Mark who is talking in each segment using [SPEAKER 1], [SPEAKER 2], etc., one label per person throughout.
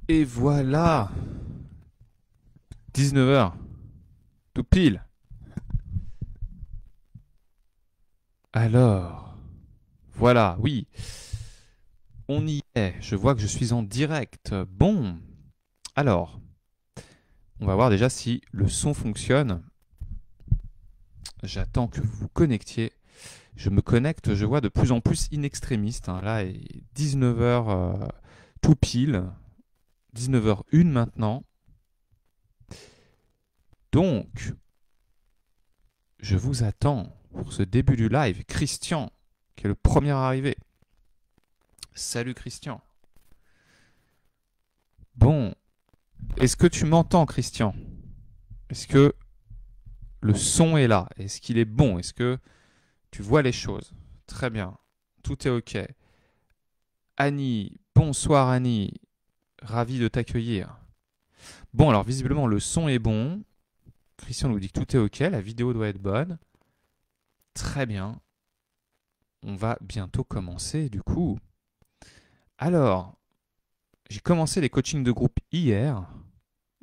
[SPEAKER 1] Et voilà, 19 heures, tout pile. Alors, voilà, oui, on y est. Je vois que je suis en direct. Bon, alors, on va voir déjà si le son fonctionne. J'attends que vous vous connectiez. Je me connecte, je vois de plus en plus in extremis. Là, il est 19 heures tout pile. 19h01 maintenant. Donc, je vous attends pour ce début du live. Christian, qui est le premier arrivé. Salut Christian. Bon, est-ce que tu m'entends Christian? Est-ce que le son est là? Est-ce qu'il est bon? Est-ce que tu vois les choses? Très bien, tout est OK. Annie, bonsoir Annie, ravi de t'accueillir. Bon, alors visiblement le son est bon. Christian nous dit que tout est OK, la vidéo doit être bonne. Très bien, on va bientôt commencer du coup. Alors, j'ai commencé les coachings de groupe hier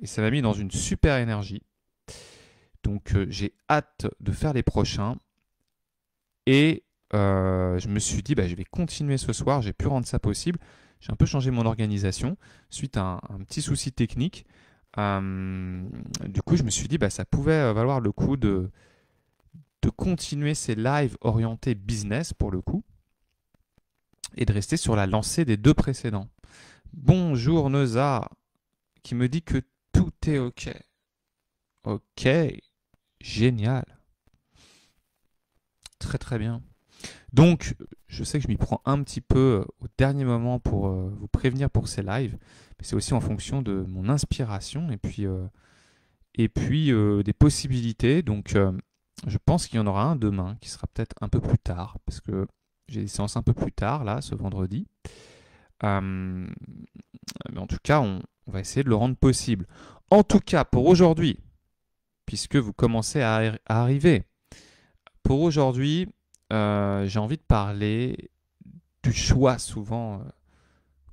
[SPEAKER 1] et ça m'a mis dans une super énergie. Donc j'ai hâte de faire les prochains. Et je me suis dit, je vais continuer ce soir, j'ai pu rendre ça possible. J'ai un peu changé mon organisation suite à un petit souci technique. Du coup, je me suis dit, ça pouvait valoir le coup de continuer ces lives orientés business pour le coup et de rester sur la lancée des deux précédents. Bonjour Neuza, qui me dit que tout est OK. OK, génial. Très très bien. Donc, je sais que je m'y prends un petit peu au dernier moment pour vous prévenir pour ces lives, mais c'est aussi en fonction de mon inspiration et puis des possibilités. Donc, je pense qu'il y en aura un demain qui sera peut-être un peu plus tard, parce que j'ai des séances un peu plus tard, là, ce vendredi. Mais en tout cas, on va essayer de le rendre possible. En tout cas, pour aujourd'hui, puisque vous commencez à arriver, pour aujourd'hui, j'ai envie de parler du choix souvent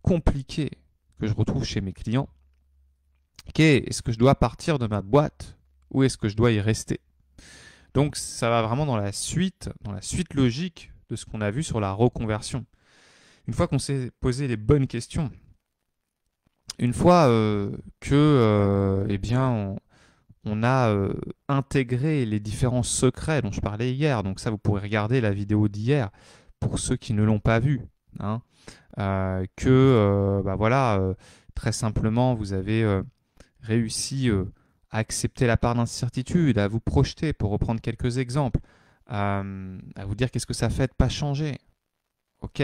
[SPEAKER 1] compliqué que je retrouve chez mes clients, qui est est-ce que je dois partir de ma boîte ou est-ce que je dois y rester? Donc ça va vraiment dans la suite logique de ce qu'on a vu sur la reconversion. Une fois qu'on s'est posé les bonnes questions, une fois on a intégré les différents secrets dont je parlais hier, donc ça vous pourrez regarder la vidéo d'hier pour ceux qui ne l'ont pas vue, hein, très simplement vous avez réussi à accepter la part d'incertitude, à vous projeter, pour reprendre quelques exemples, à vous dire qu'est-ce que ça fait de pas changer, ok,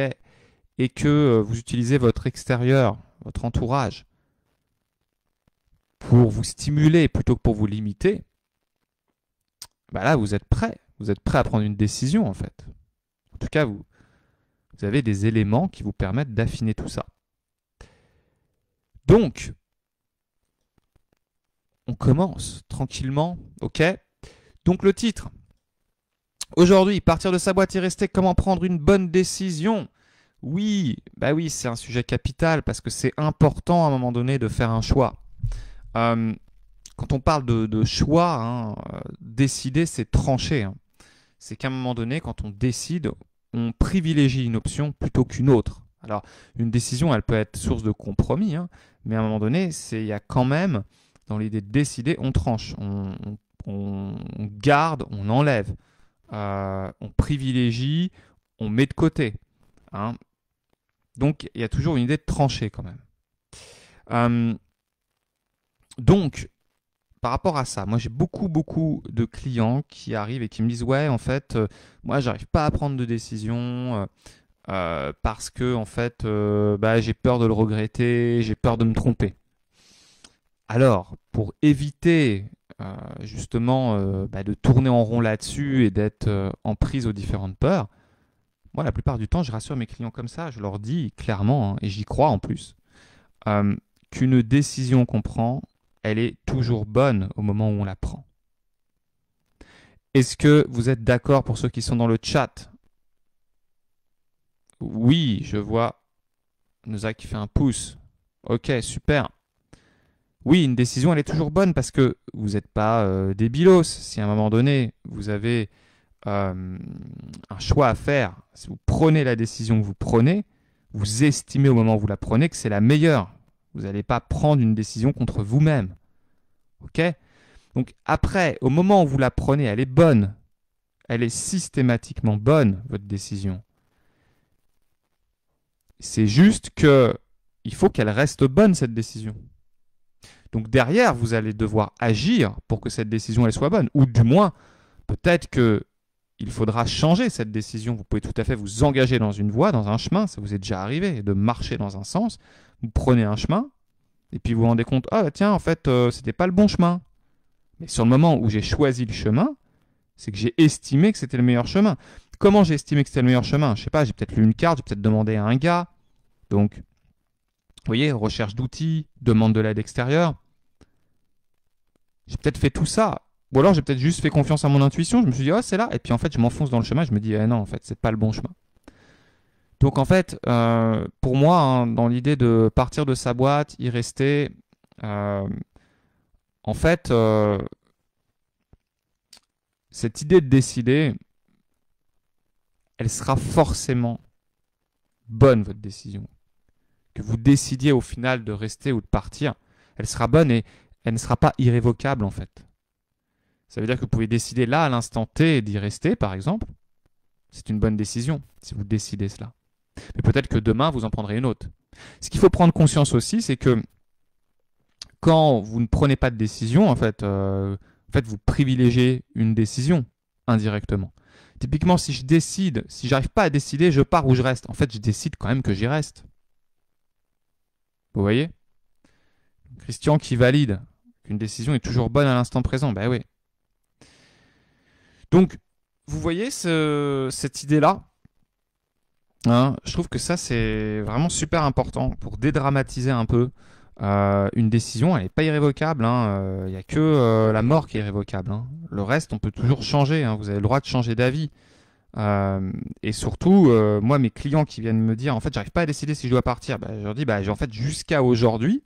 [SPEAKER 1] et que vous utilisez votre extérieur, votre entourage, pour vous stimuler plutôt que pour vous limiter, là vous êtes prêt. Vous êtes prêt à prendre une décision en fait. En tout cas, vous avez des éléments qui vous permettent d'affiner tout ça. Donc, on commence tranquillement, ok? Donc le titre. Aujourd'hui, partir de sa boîte et rester, comment prendre une bonne décision? Oui, oui, c'est un sujet capital parce que c'est important à un moment donné de faire un choix. Quand on parle de choix, décider, c'est trancher. C'est qu'à un moment donné, quand on décide, on privilégie une option plutôt qu'une autre. Alors, une décision, elle peut être source de compromis, mais à un moment donné, il y a quand même, dans l'idée de décider, on tranche, on garde, on enlève, on privilégie, on met de côté. Donc, il y a toujours une idée de trancher quand même. Donc, par rapport à ça, moi j'ai beaucoup de clients qui arrivent et qui me disent ouais en fait moi j'arrive pas à prendre de décision parce que en fait j'ai peur de le regretter, j'ai peur de me tromper. Alors pour éviter justement de tourner en rond là-dessus et d'être en prise aux différentes peurs, moi la plupart du temps je rassure mes clients comme ça, je leur dis clairement et j'y crois en plus euh, qu'une décision qu'on prend, elle est toujours bonne au moment où on la prend. Est-ce que vous êtes d'accord pour ceux qui sont dans le chat? Oui, je vois Noza qui fait un pouce. Ok, super. Oui, une décision, elle est toujours bonne parce que vous n'êtes pas débilos. Si à un moment donné, vous avez un choix à faire, si vous prenez la décision que vous prenez, vous estimez au moment où vous la prenez que c'est la meilleure. Vous n'allez pas prendre une décision contre vous-même. Ok? Donc après, au moment où vous la prenez, elle est bonne. Elle est systématiquement bonne, votre décision. C'est juste que il faut qu'elle reste bonne, cette décision. Donc derrière, vous allez devoir agir pour que cette décision elle soit bonne. Ou du moins, peut-être que il faudra changer cette décision. Vous pouvez tout à fait vous engager dans une voie, dans un chemin. Ça vous est déjà arrivé de marcher dans un sens. Vous prenez un chemin et puis vous vous rendez compte, ah tiens, en fait, c'était pas le bon chemin. Mais sur le moment où j'ai choisi le chemin, c'est que j'ai estimé que c'était le meilleur chemin. Comment j'ai estimé que c'était le meilleur chemin? Je sais pas, j'ai peut-être lu une carte, j'ai peut-être demandé à un gars. Donc, vous voyez, recherche d'outils, demande de l'aide extérieure. J'ai peut-être fait tout ça. Ou alors j'ai peut-être juste fait confiance à mon intuition. Je me suis dit, oh, c'est là. Et puis en fait, je m'enfonce dans le chemin. Je me dis, eh non, en fait, c'est pas le bon chemin. Donc en fait, pour moi, hein, dans l'idée de partir de sa boîte, y rester, euh, en fait, cette idée de décider, elle sera forcément bonne, votre décision. Que vous décidiez au final de rester ou de partir, elle sera bonne et elle ne sera pas irrévocable en fait. Ça veut dire que vous pouvez décider là, à l'instant T, d'y rester, par exemple. C'est une bonne décision, si vous décidez cela. Mais peut-être que demain, vous en prendrez une autre. Ce qu'il faut prendre conscience aussi, c'est que quand vous ne prenez pas de décision, en fait, vous privilégiez une décision indirectement. Typiquement, si je décide, si j'arrive pas à décider, je pars ou je reste. En fait, je décide quand même que j'y reste. Vous voyez? Christian qui valide qu'une décision est toujours bonne à l'instant présent. Ben oui. Donc, vous voyez cette idée-là, hein, je trouve que ça, c'est vraiment super important pour dédramatiser un peu. Une décision, elle n'est pas irrévocable. Il n'y a que la mort qui est irrévocable. Hein. Le reste, on peut toujours changer. Hein. Vous avez le droit de changer d'avis. Et surtout, moi, mes clients qui viennent me dire, en fait, j'arrive pas à décider si je dois partir. Bah, je leur dis, bah, en fait, jusqu'à aujourd'hui,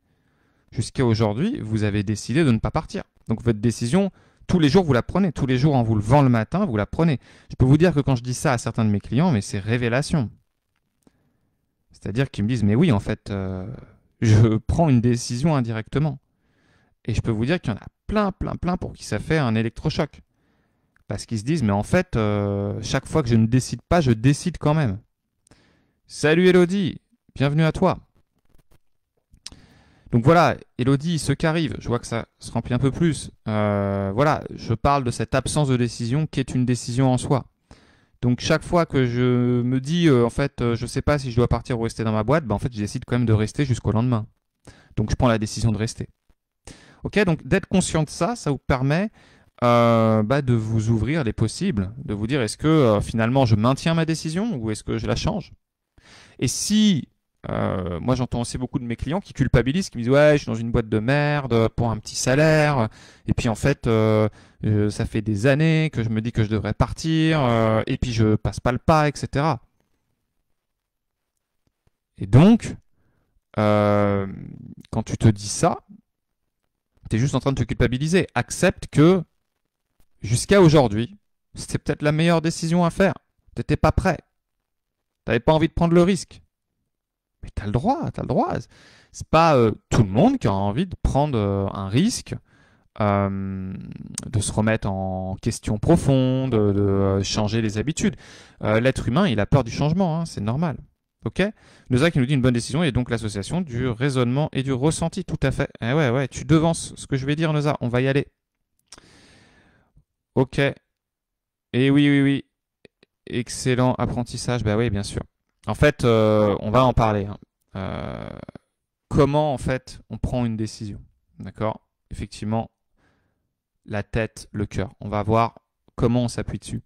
[SPEAKER 1] vous avez décidé de ne pas partir. Donc votre décision, tous les jours, vous la prenez. Tous les jours, en vous levant le matin, vous la prenez. Je peux vous dire que quand je dis ça à certains de mes clients, mais c'est révélation. C'est-à-dire qu'ils me disent, mais oui, en fait, je prends une décision indirectement. Et je peux vous dire qu'il y en a plein pour qui ça fait un électrochoc. Parce qu'ils se disent, mais en fait, chaque fois que je ne décide pas, je décide quand même. Salut Elodie, bienvenue à toi. Donc voilà, Elodie, ce qu'arrive, je vois que ça se remplit un peu plus. Voilà, je parle de cette absence de décision qui est une décision en soi. Donc chaque fois que je me dis, en fait, je ne sais pas si je dois partir ou rester dans ma boîte, en fait, je décide quand même de rester jusqu'au lendemain. Donc je prends la décision de rester. Ok, donc d'être conscient de ça, ça vous permet de vous ouvrir les possibles, de vous dire est-ce que finalement je maintiens ma décision ou est-ce que je la change. Et si, moi j'entends aussi beaucoup de mes clients qui culpabilisent, qui me disent ouais je suis dans une boîte de merde pour un petit salaire, et puis en fait ça fait des années que je me dis que je devrais partir, et puis je passe pas le pas, etc. Et donc, quand tu te dis ça, tu es juste en train de te culpabiliser. Accepte que jusqu'à aujourd'hui, c'était peut-être la meilleure décision à faire. Tu n'étais pas prêt. Tu n'avais pas envie de prendre le risque. Mais tu as le droit, tu as le droit. C'est pas tout le monde qui a envie de prendre un risque, de se remettre en question profonde, de changer les habitudes. L'être humain, il a peur du changement, hein, c'est normal. Ok? Noza qui nous dit une bonne décision et donc l'association du raisonnement et du ressenti, tout à fait. Eh ouais, tu devances ce que je vais dire, Noza, on va y aller. Ok. Et oui. Excellent apprentissage, bah oui, bien sûr. En fait, on va en parler. Hein. Comment, en fait, on prend une décision. D'accord? Effectivement, la tête, le cœur. On va voir comment on s'appuie dessus.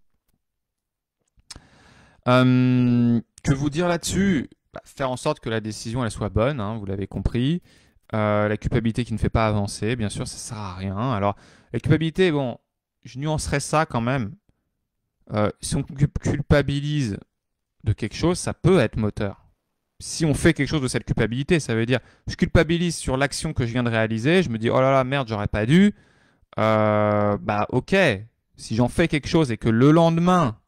[SPEAKER 1] Que vous dire là-dessus? Faire en sorte que la décision elle soit bonne, hein, vous l'avez compris. La culpabilité qui ne fait pas avancer, bien sûr, ça sert à rien. Alors, la culpabilité, bon, je nuancerais ça quand même. Si on culpabilise de quelque chose, ça peut être moteur. si on fait quelque chose de cette culpabilité, ça veut dire je culpabilise sur l'action que je viens de réaliser, je me dis oh là là merde j'aurais pas dû, bah ok, si j'en fais quelque chose et que le lendemain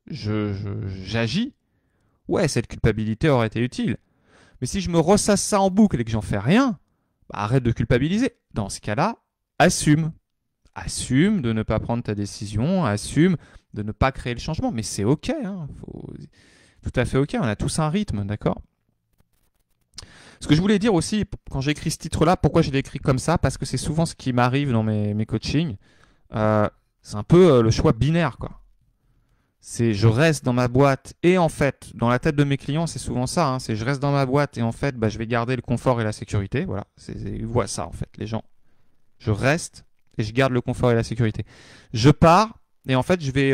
[SPEAKER 1] j'agis, ouais cette culpabilité aurait été utile. Mais si je me ressasse ça en boucle et que j'en fais rien, bah arrête de culpabiliser. Dans ce cas-là, assume. Assume de ne pas prendre ta décision, assume de ne pas créer le changement. Mais c'est ok, hein, tout à fait ok, on a tous un rythme, d'accord? Ce que je voulais dire aussi, quand j'ai écrit ce titre-là, pourquoi je l'ai écrit comme ça? Parce que c'est souvent ce qui m'arrive dans mes coachings. C'est un peu le choix binaire, quoi. C'est je reste dans ma boîte et en fait, dans la tête de mes clients, c'est souvent ça. Hein, c'est je reste dans ma boîte et en fait, bah, je vais garder le confort et la sécurité. Voilà, ils voient ça en fait, les gens. Je reste et je garde le confort et la sécurité. Je pars et en fait, je vais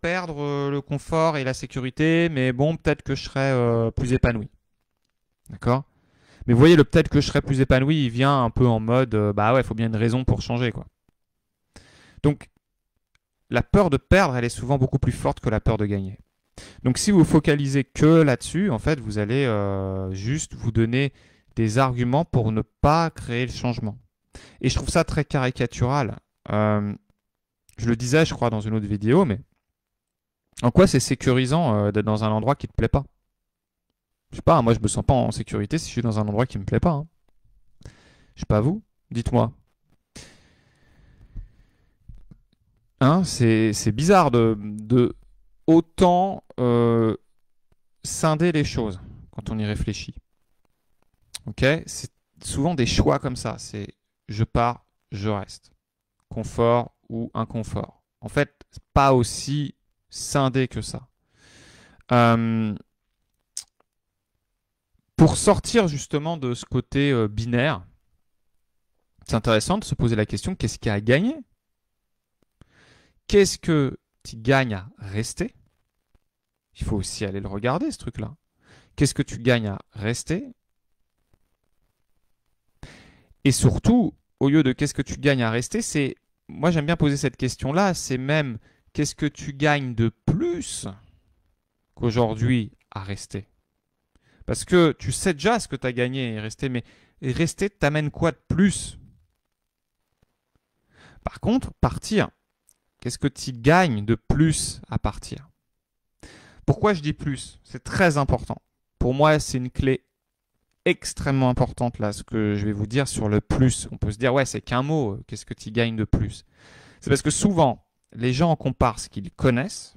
[SPEAKER 1] perdre le confort et la sécurité, mais bon, peut-être que je serai plus épanoui. D'accord? Mais vous voyez, le peut-être que je serai plus épanoui, il vient un peu en mode, bah ouais, il faut bien une raison pour changer, quoi. Donc, la peur de perdre, elle est souvent beaucoup plus forte que la peur de gagner. Donc, si vous focalisez que là-dessus, en fait, vous allez juste vous donner des arguments pour ne pas créer le changement. Et je trouve ça très caricatural. Je le disais, je crois, dans une autre vidéo, mais en quoi c'est sécurisant d'être dans un endroit qui ne te plaît pas? Je sais pas, moi je me sens pas en sécurité si je suis dans un endroit qui me plaît pas. Hein. Je sais pas vous, dites-moi. Hein, c'est bizarre de autant scinder les choses quand on y réfléchit. Ok, c'est souvent des choix comme ça. C'est je pars, je reste. Confort ou inconfort. En fait, c'est pas aussi scindé que ça. Pour sortir justement de ce côté binaire, c'est intéressant de se poser la question, qu'est-ce qu'il y a à gagner? Qu'est-ce que tu gagnes à rester? Il faut aussi aller le regarder, ce truc-là. Qu'est-ce que tu gagnes à rester? Et surtout, au lieu de qu'est-ce que tu gagnes à rester, c'est, moi j'aime bien poser cette question-là, c'est même qu'est-ce que tu gagnes de plus qu'aujourd'hui à rester? Parce que tu sais déjà ce que tu as gagné et rester, mais rester t'amène quoi de plus? Par contre, partir, qu'est-ce que tu gagnes de plus à partir? Pourquoi je dis plus? C'est très important. Pour moi, c'est une clé extrêmement importante là, ce que je vais vous dire sur le plus. On peut se dire, ouais, c'est qu'un mot, qu'est-ce que tu gagnes de plus? C'est parce que souvent, les gens comparent ce qu'ils connaissent,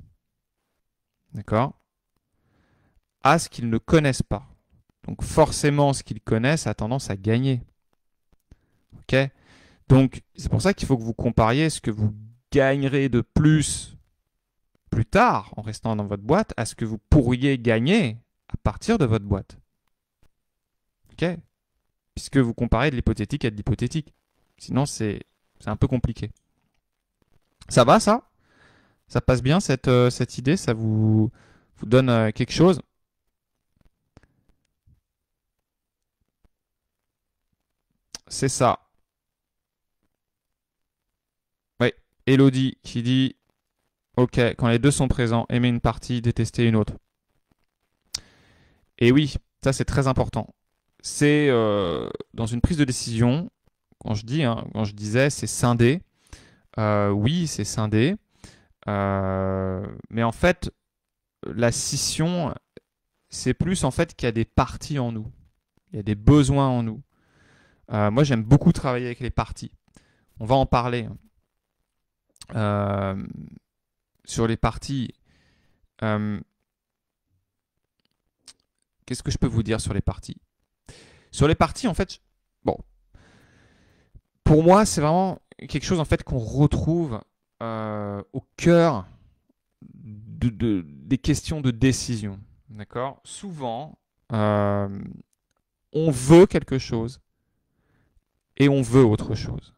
[SPEAKER 1] d'accord, à ce qu'ils ne connaissent pas. Donc forcément, ce qu'ils connaissent a tendance à gagner. Ok? Donc c'est pour ça qu'il faut que vous compariez ce que vous gagnerez de plus tard en restant dans votre boîte à ce que vous pourriez gagner à partir de votre boîte. Ok? Puisque vous comparez de l'hypothétique à de l'hypothétique. Sinon, c'est un peu compliqué. Ça va, ça? Ça passe bien, cette idée? Ça vous donne quelque chose? C'est ça. Oui. Elodie qui dit ok, quand les deux sont présents, aimer une partie, détester une autre. Et oui, ça c'est très important. C'est dans une prise de décision, quand quand je disais c'est scindé, oui c'est scindé, mais en fait la scission c'est plus en fait qu'il y a des parties en nous, il y a des besoins en nous. Moi j'aime beaucoup travailler avec les parties. On va en parler. Sur les parties. Qu'est-ce que je peux vous dire sur les parties? Sur les parties, en fait, bon, pour moi, c'est vraiment quelque chose en fait qu'on retrouve au cœur des questions de décision. D'accord? Souvent, on veut quelque chose et on veut autre chose.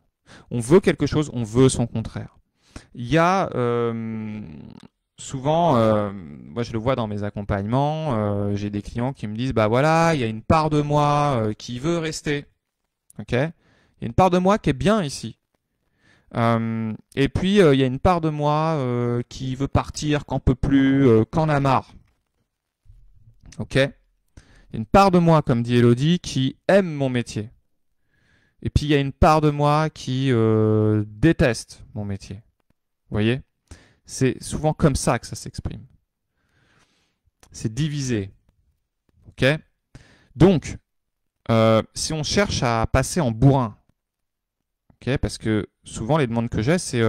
[SPEAKER 1] On veut quelque chose, on veut son contraire. Il y a souvent, moi je le vois dans mes accompagnements, j'ai des clients qui me disent, bah voilà, il y a une part de moi qui veut rester. Ok? Il y a une part de moi qui est bien ici. Et puis il y a une part de moi qui veut partir, qu'en peut plus, qu'en a marre. Ok? Il y a une part de moi, comme dit Elodie, qui aime mon métier. Et puis il y a une part de moi qui déteste mon métier. Vous voyez? C'est souvent comme ça que ça s'exprime. C'est divisé. Ok? Donc, si on cherche à passer en bourrin, ok, parce que souvent les demandes que j'ai, c'est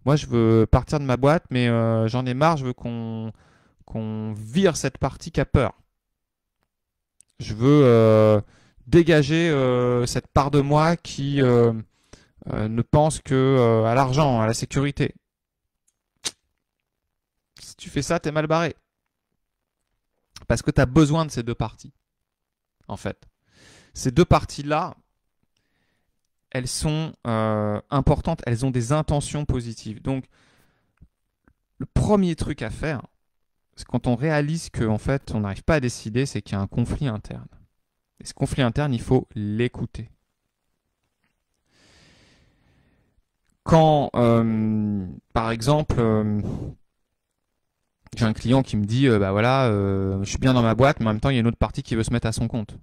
[SPEAKER 1] moi je veux partir de ma boîte, mais j'en ai marre, je veux qu'on vire cette partie qui a peur. Je veux dégager cette part de moi qui ne pense que à l'argent, à la sécurité. Si tu fais ça, t'es mal barré. Parce que tu as besoin de ces deux parties, en fait. Ces deux parties-là, elles sont importantes, elles ont des intentions positives. Donc, le premier truc à faire, c'est quand on réalise qu'en fait, on n'arrive pas à décider, c'est qu'il y a un conflit interne. Et ce conflit interne, il faut l'écouter. Quand, par exemple, j'ai un client qui me dit, je suis bien dans ma boîte, mais en même temps, il y a une autre partie qui veut se mettre à son compte.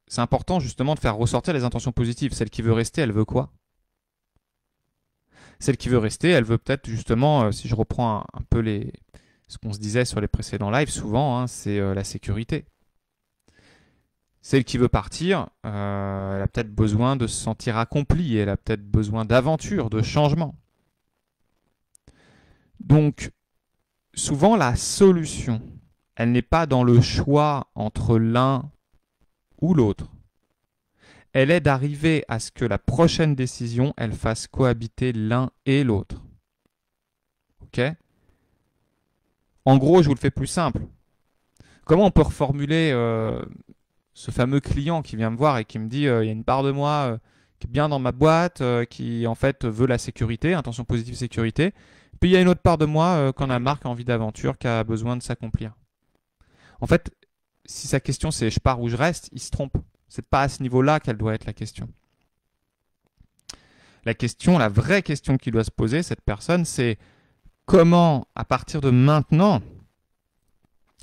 [SPEAKER 1] C'est important justement de faire ressortir les intentions positives. Celle qui veut rester, elle veut quoi? Celle qui veut rester, elle veut peut-être justement, si je reprends un peu ce qu'on se disait sur les précédents lives, souvent, hein, c'est la sécurité. Celle qui veut partir, elle a peut-être besoin de se sentir accomplie, elle a peut-être besoin d'aventure, de changement. Donc, souvent, la solution, elle n'est pas dans le choix entre l'un ou l'autre. Elle est d'arriver à ce que la prochaine décision, elle fasse cohabiter l'un et l'autre. Ok? En gros, je vous le fais plus simple. Comment on peut reformuler ce fameux client qui vient me voir et qui me dit il y a une part de moi qui est bien dans ma boîte, qui en fait veut la sécurité, intention positive sécurité. Puis il y a une autre part de moi qui en a marre, qui a envie d'aventure, qui a besoin de s'accomplir. En fait, si sa question c'est je pars ou je reste, il se trompe. C'est pas à ce niveau-là qu'elle doit être la question. La vraie question qu'il doit se poser, cette personne, c'est comment, à partir de maintenant,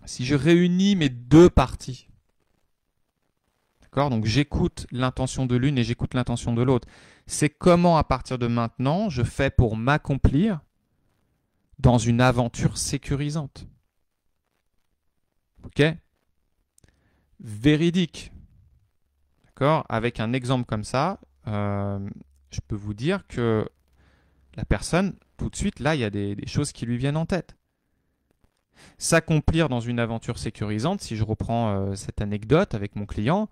[SPEAKER 1] si je réunis mes deux parties, d'accord, donc j'écoute l'intention de l'une et j'écoute l'intention de l'autre, c'est comment, à partir de maintenant, je fais pour m'accomplir dans une aventure sécurisante. Ok? Véridique. D'accord? Avec un exemple comme ça, je peux vous dire que la personne, tout de suite, là, il y a des choses qui lui viennent en tête. S'accomplir dans une aventure sécurisante, si je reprends cette anecdote avec mon client,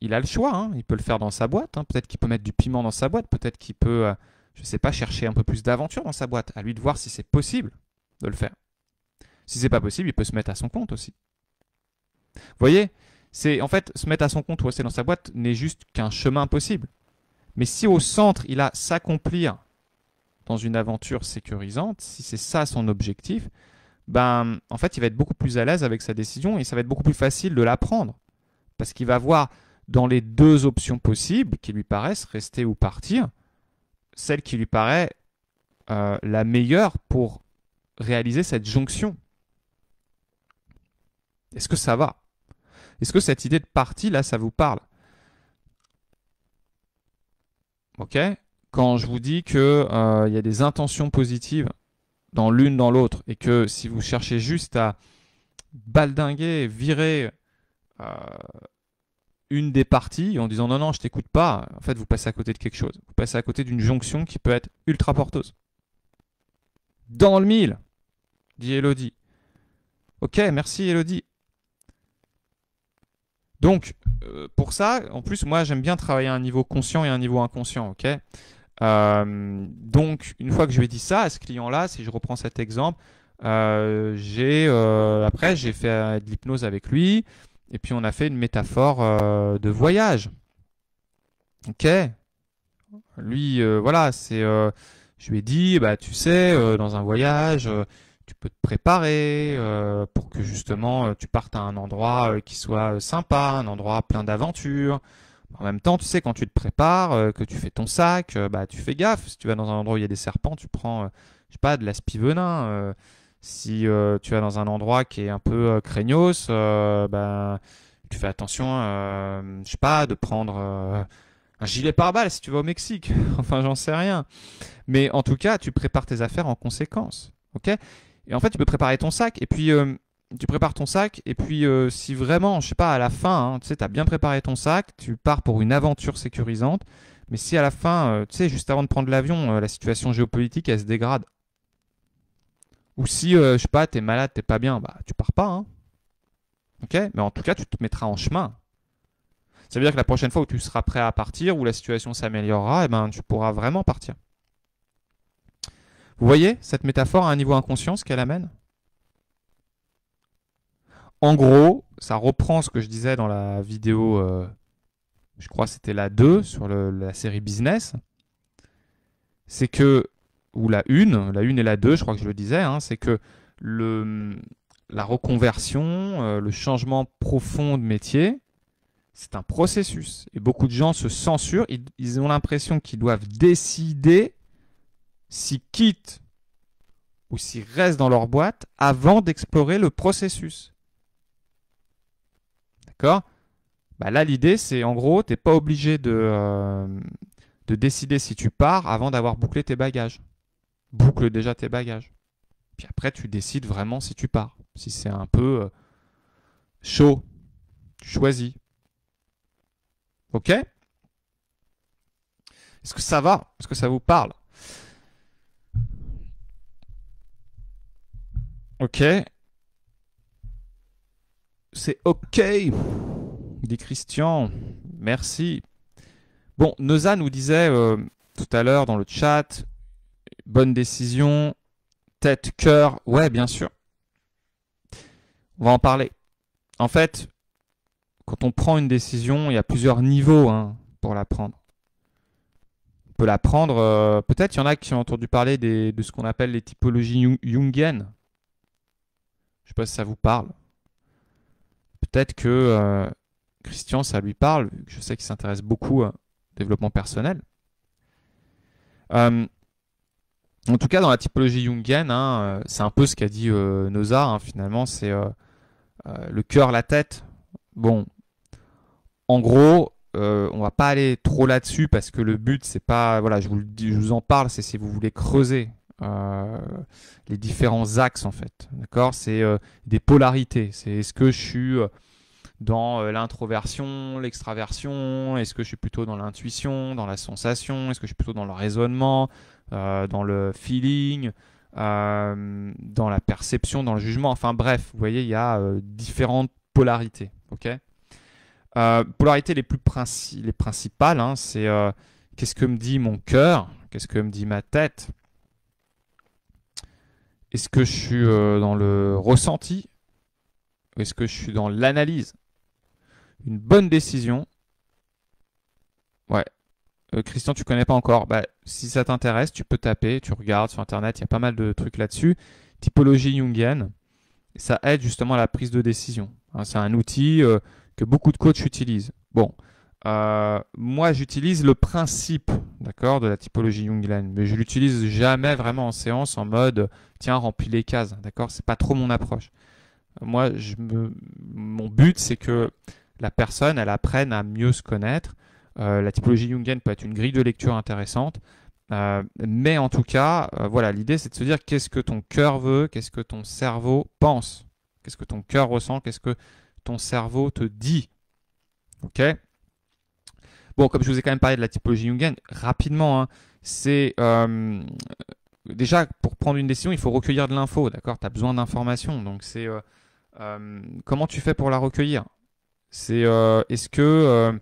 [SPEAKER 1] il a le choix, hein. Il peut le faire dans sa boîte, hein. Peut-être qu'il peut mettre du piment dans sa boîte, peut-être qu'il peut, je ne sais pas, chercher un peu plus d'aventure dans sa boîte. À lui de voir si c'est possible de le faire. Si c'est pas possible, il peut se mettre à son compte aussi. Vous voyez, en fait, se mettre à son compte ou rester dans sa boîte n'est juste qu'un chemin possible. Mais si au centre, il a s'accomplir dans une aventure sécurisante, si c'est ça son objectif, en fait, il va être beaucoup plus à l'aise avec sa décision et ça va être beaucoup plus facile de la prendre. Parce qu'il va voir dans les deux options possibles qui lui paraissent, rester ou partir, celle qui lui paraît la meilleure pour réaliser cette jonction. Est-ce que ça va? Est-ce que cette idée de partie, là, ça vous parle? Ok? Quand je vous dis qu'il y a des intentions positives dans l'une, dans l'autre, et que si vous cherchez juste à baldinguer, virer une des parties en disant non, je t'écoute pas, en fait, vous passez à côté de quelque chose. Vous passez à côté d'une jonction qui peut être ultra porteuse. Dans le mille, dit Elodie. Ok, merci Elodie. Donc, pour ça, en plus, moi, j'aime bien travailler à un niveau conscient et à un niveau inconscient, ok? Donc, une fois que je lui ai dit ça à ce client-là, si je reprends cet exemple, après, j'ai fait de l'hypnose avec lui, et puis on a fait une métaphore de voyage. Ok? Lui, voilà, je lui ai dit, tu sais, dans un voyage, tu peux te préparer pour que justement tu partes à un endroit qui soit sympa, un endroit plein d'aventures. En même temps, tu sais, quand tu te prépares, que tu fais ton sac, tu fais gaffe. Si tu vas dans un endroit où il y a des serpents, tu prends, je sais pas, de l'aspi-venin. Si tu vas dans un endroit qui est un peu craignos, ben, tu fais attention, je sais pas, de prendre un gilet pare-balles si tu vas au Mexique. Enfin, j'en sais rien. Mais en tout cas, tu prépares tes affaires en conséquence. Ok? Et en fait, tu peux préparer ton sac. Et puis, tu prépares ton sac. Et puis, si vraiment, je sais pas, à la fin, hein, tu sais, tu as bien préparé ton sac, tu pars pour une aventure sécurisante. Mais si à la fin, tu sais, juste avant de prendre l'avion, la situation géopolitique, elle se dégrade. Ou si, je sais pas, t'es malade, t'es pas bien, bah, tu pars pas. Hein. Ok? Mais en tout cas, tu te mettras en chemin. Ça veut dire que la prochaine fois où tu seras prêt à partir, où la situation s'améliorera, eh ben, tu pourras vraiment partir. Vous voyez cette métaphore à un niveau inconscient, ce qu'elle amène? En gros, ça reprend ce que je disais dans la vidéo, je crois que c'était la 2 sur la série Business. C'est que, ou la 1 et la 2, je crois que je le disais, hein, c'est que la reconversion, le changement profond de métier, c'est un processus. Et beaucoup de gens se censurent, ils ont l'impression qu'ils doivent décider s'ils quittent ou s'ils restent dans leur boîte avant d'explorer le processus. D'accord? Bah là, l'idée, c'est en gros, tu n'es pas obligé de décider si tu pars avant d'avoir bouclé tes bagages. Boucle déjà tes bagages. Puis après, tu décides vraiment si tu pars. Si c'est un peu chaud, tu choisis. Ok? Est-ce que ça va? Est-ce que ça vous parle? Ok. C'est ok, dit Christian. Merci. Bon, Noza nous disait tout à l'heure dans le chat, bonne décision, tête, cœur. Ouais, bien sûr. On va en parler. En fait, quand on prend une décision, il y a plusieurs niveaux hein, pour la prendre. On peut la prendre, peut-être il y en a qui ont entendu parler de ce qu'on appelle les typologies jungiennes. Je ne sais pas si ça vous parle. Peut-être que Christian, ça lui parle. Je sais qu'il s'intéresse beaucoup au développement personnel. En tout cas, dans la typologie jungienne, hein, c'est un peu ce qu'a dit Noza. Hein, finalement, c'est le cœur, la tête. Bon, en gros, on va pas aller trop là-dessus parce que le but, c'est pas, voilà, je vous en parle, c'est si vous voulez creuser les différents axes en fait, d'accord. C'est des polarités. C'est est-ce que je suis dans l'introversion, l'extraversion, est-ce que je suis plutôt dans l'intuition, dans la sensation, est-ce que je suis plutôt dans le raisonnement, dans le feeling, dans la perception, dans le jugement. Enfin bref, vous voyez, il y a différentes polarités, ok. Polarités les principales, hein, c'est qu'est-ce que me dit mon cœur, qu'est-ce que me dit ma tête. Est-ce que je suis dans le ressenti ou est-ce que je suis dans l'analyse? Une bonne décision. Ouais. Christian, tu connais pas encore. Bah, si ça t'intéresse, tu peux taper, tu regardes sur Internet, il y a pas mal de trucs là-dessus. Typologie jungienne, ça aide justement à la prise de décision. Hein, c'est un outil que beaucoup de coachs utilisent. Bon, moi j'utilise le principe, d'accord, de la typologie jungienne, mais je l'utilise jamais vraiment en séance en mode tiens, remplis les cases, d'accord, c'est pas trop mon approche. Moi, mon but c'est que la personne elle apprenne à mieux se connaître. La typologie jungienne peut être une grille de lecture intéressante, mais en tout cas, voilà, l'idée c'est de se dire qu'est-ce que ton cœur veut, qu'est-ce que ton cerveau pense, qu'est-ce que ton cœur ressent, qu'est-ce que ton cerveau te dit. Ok. Bon, comme je vous ai quand même parlé de la typologie jungienne, rapidement, hein, c'est déjà pour prendre une décision, il faut recueillir de l'info, d'accord? Tu as besoin d'informations, donc c'est comment tu fais pour la recueillir? C'est est-ce que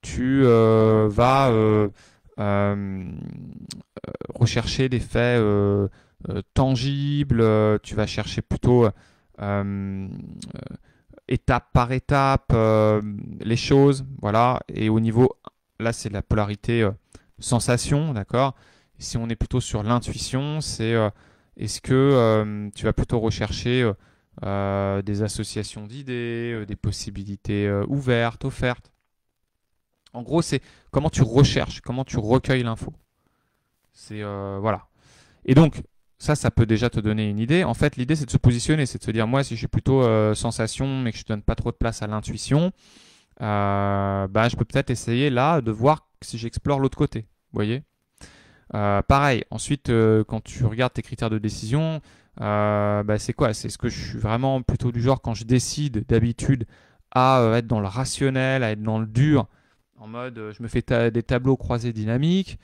[SPEAKER 1] tu vas rechercher des faits tangibles, tu vas chercher plutôt étape par étape les choses, voilà. Et au niveau, là c'est la polarité sensation, d'accord. Si on est plutôt sur l'intuition, c'est est-ce que tu vas plutôt rechercher des associations d'idées, des possibilités ouvertes, offertes. En gros, c'est comment tu recherches, comment tu recueilles l'info. C'est voilà. Et donc, ça peut déjà te donner une idée. En fait, l'idée, c'est de se positionner, c'est de se dire, moi, si je suis plutôt sensation, mais que je ne donne pas trop de place à l'intuition, bah, je peux peut-être essayer là de voir si j'explore l'autre côté. Vous voyez? Pareil, ensuite, quand tu regardes tes critères de décision, bah, c'est quoi? C'est ce que je suis vraiment plutôt du genre quand je décide d'habitude à être dans le rationnel, à être dans le dur, en mode je me fais des tableaux croisés dynamiques,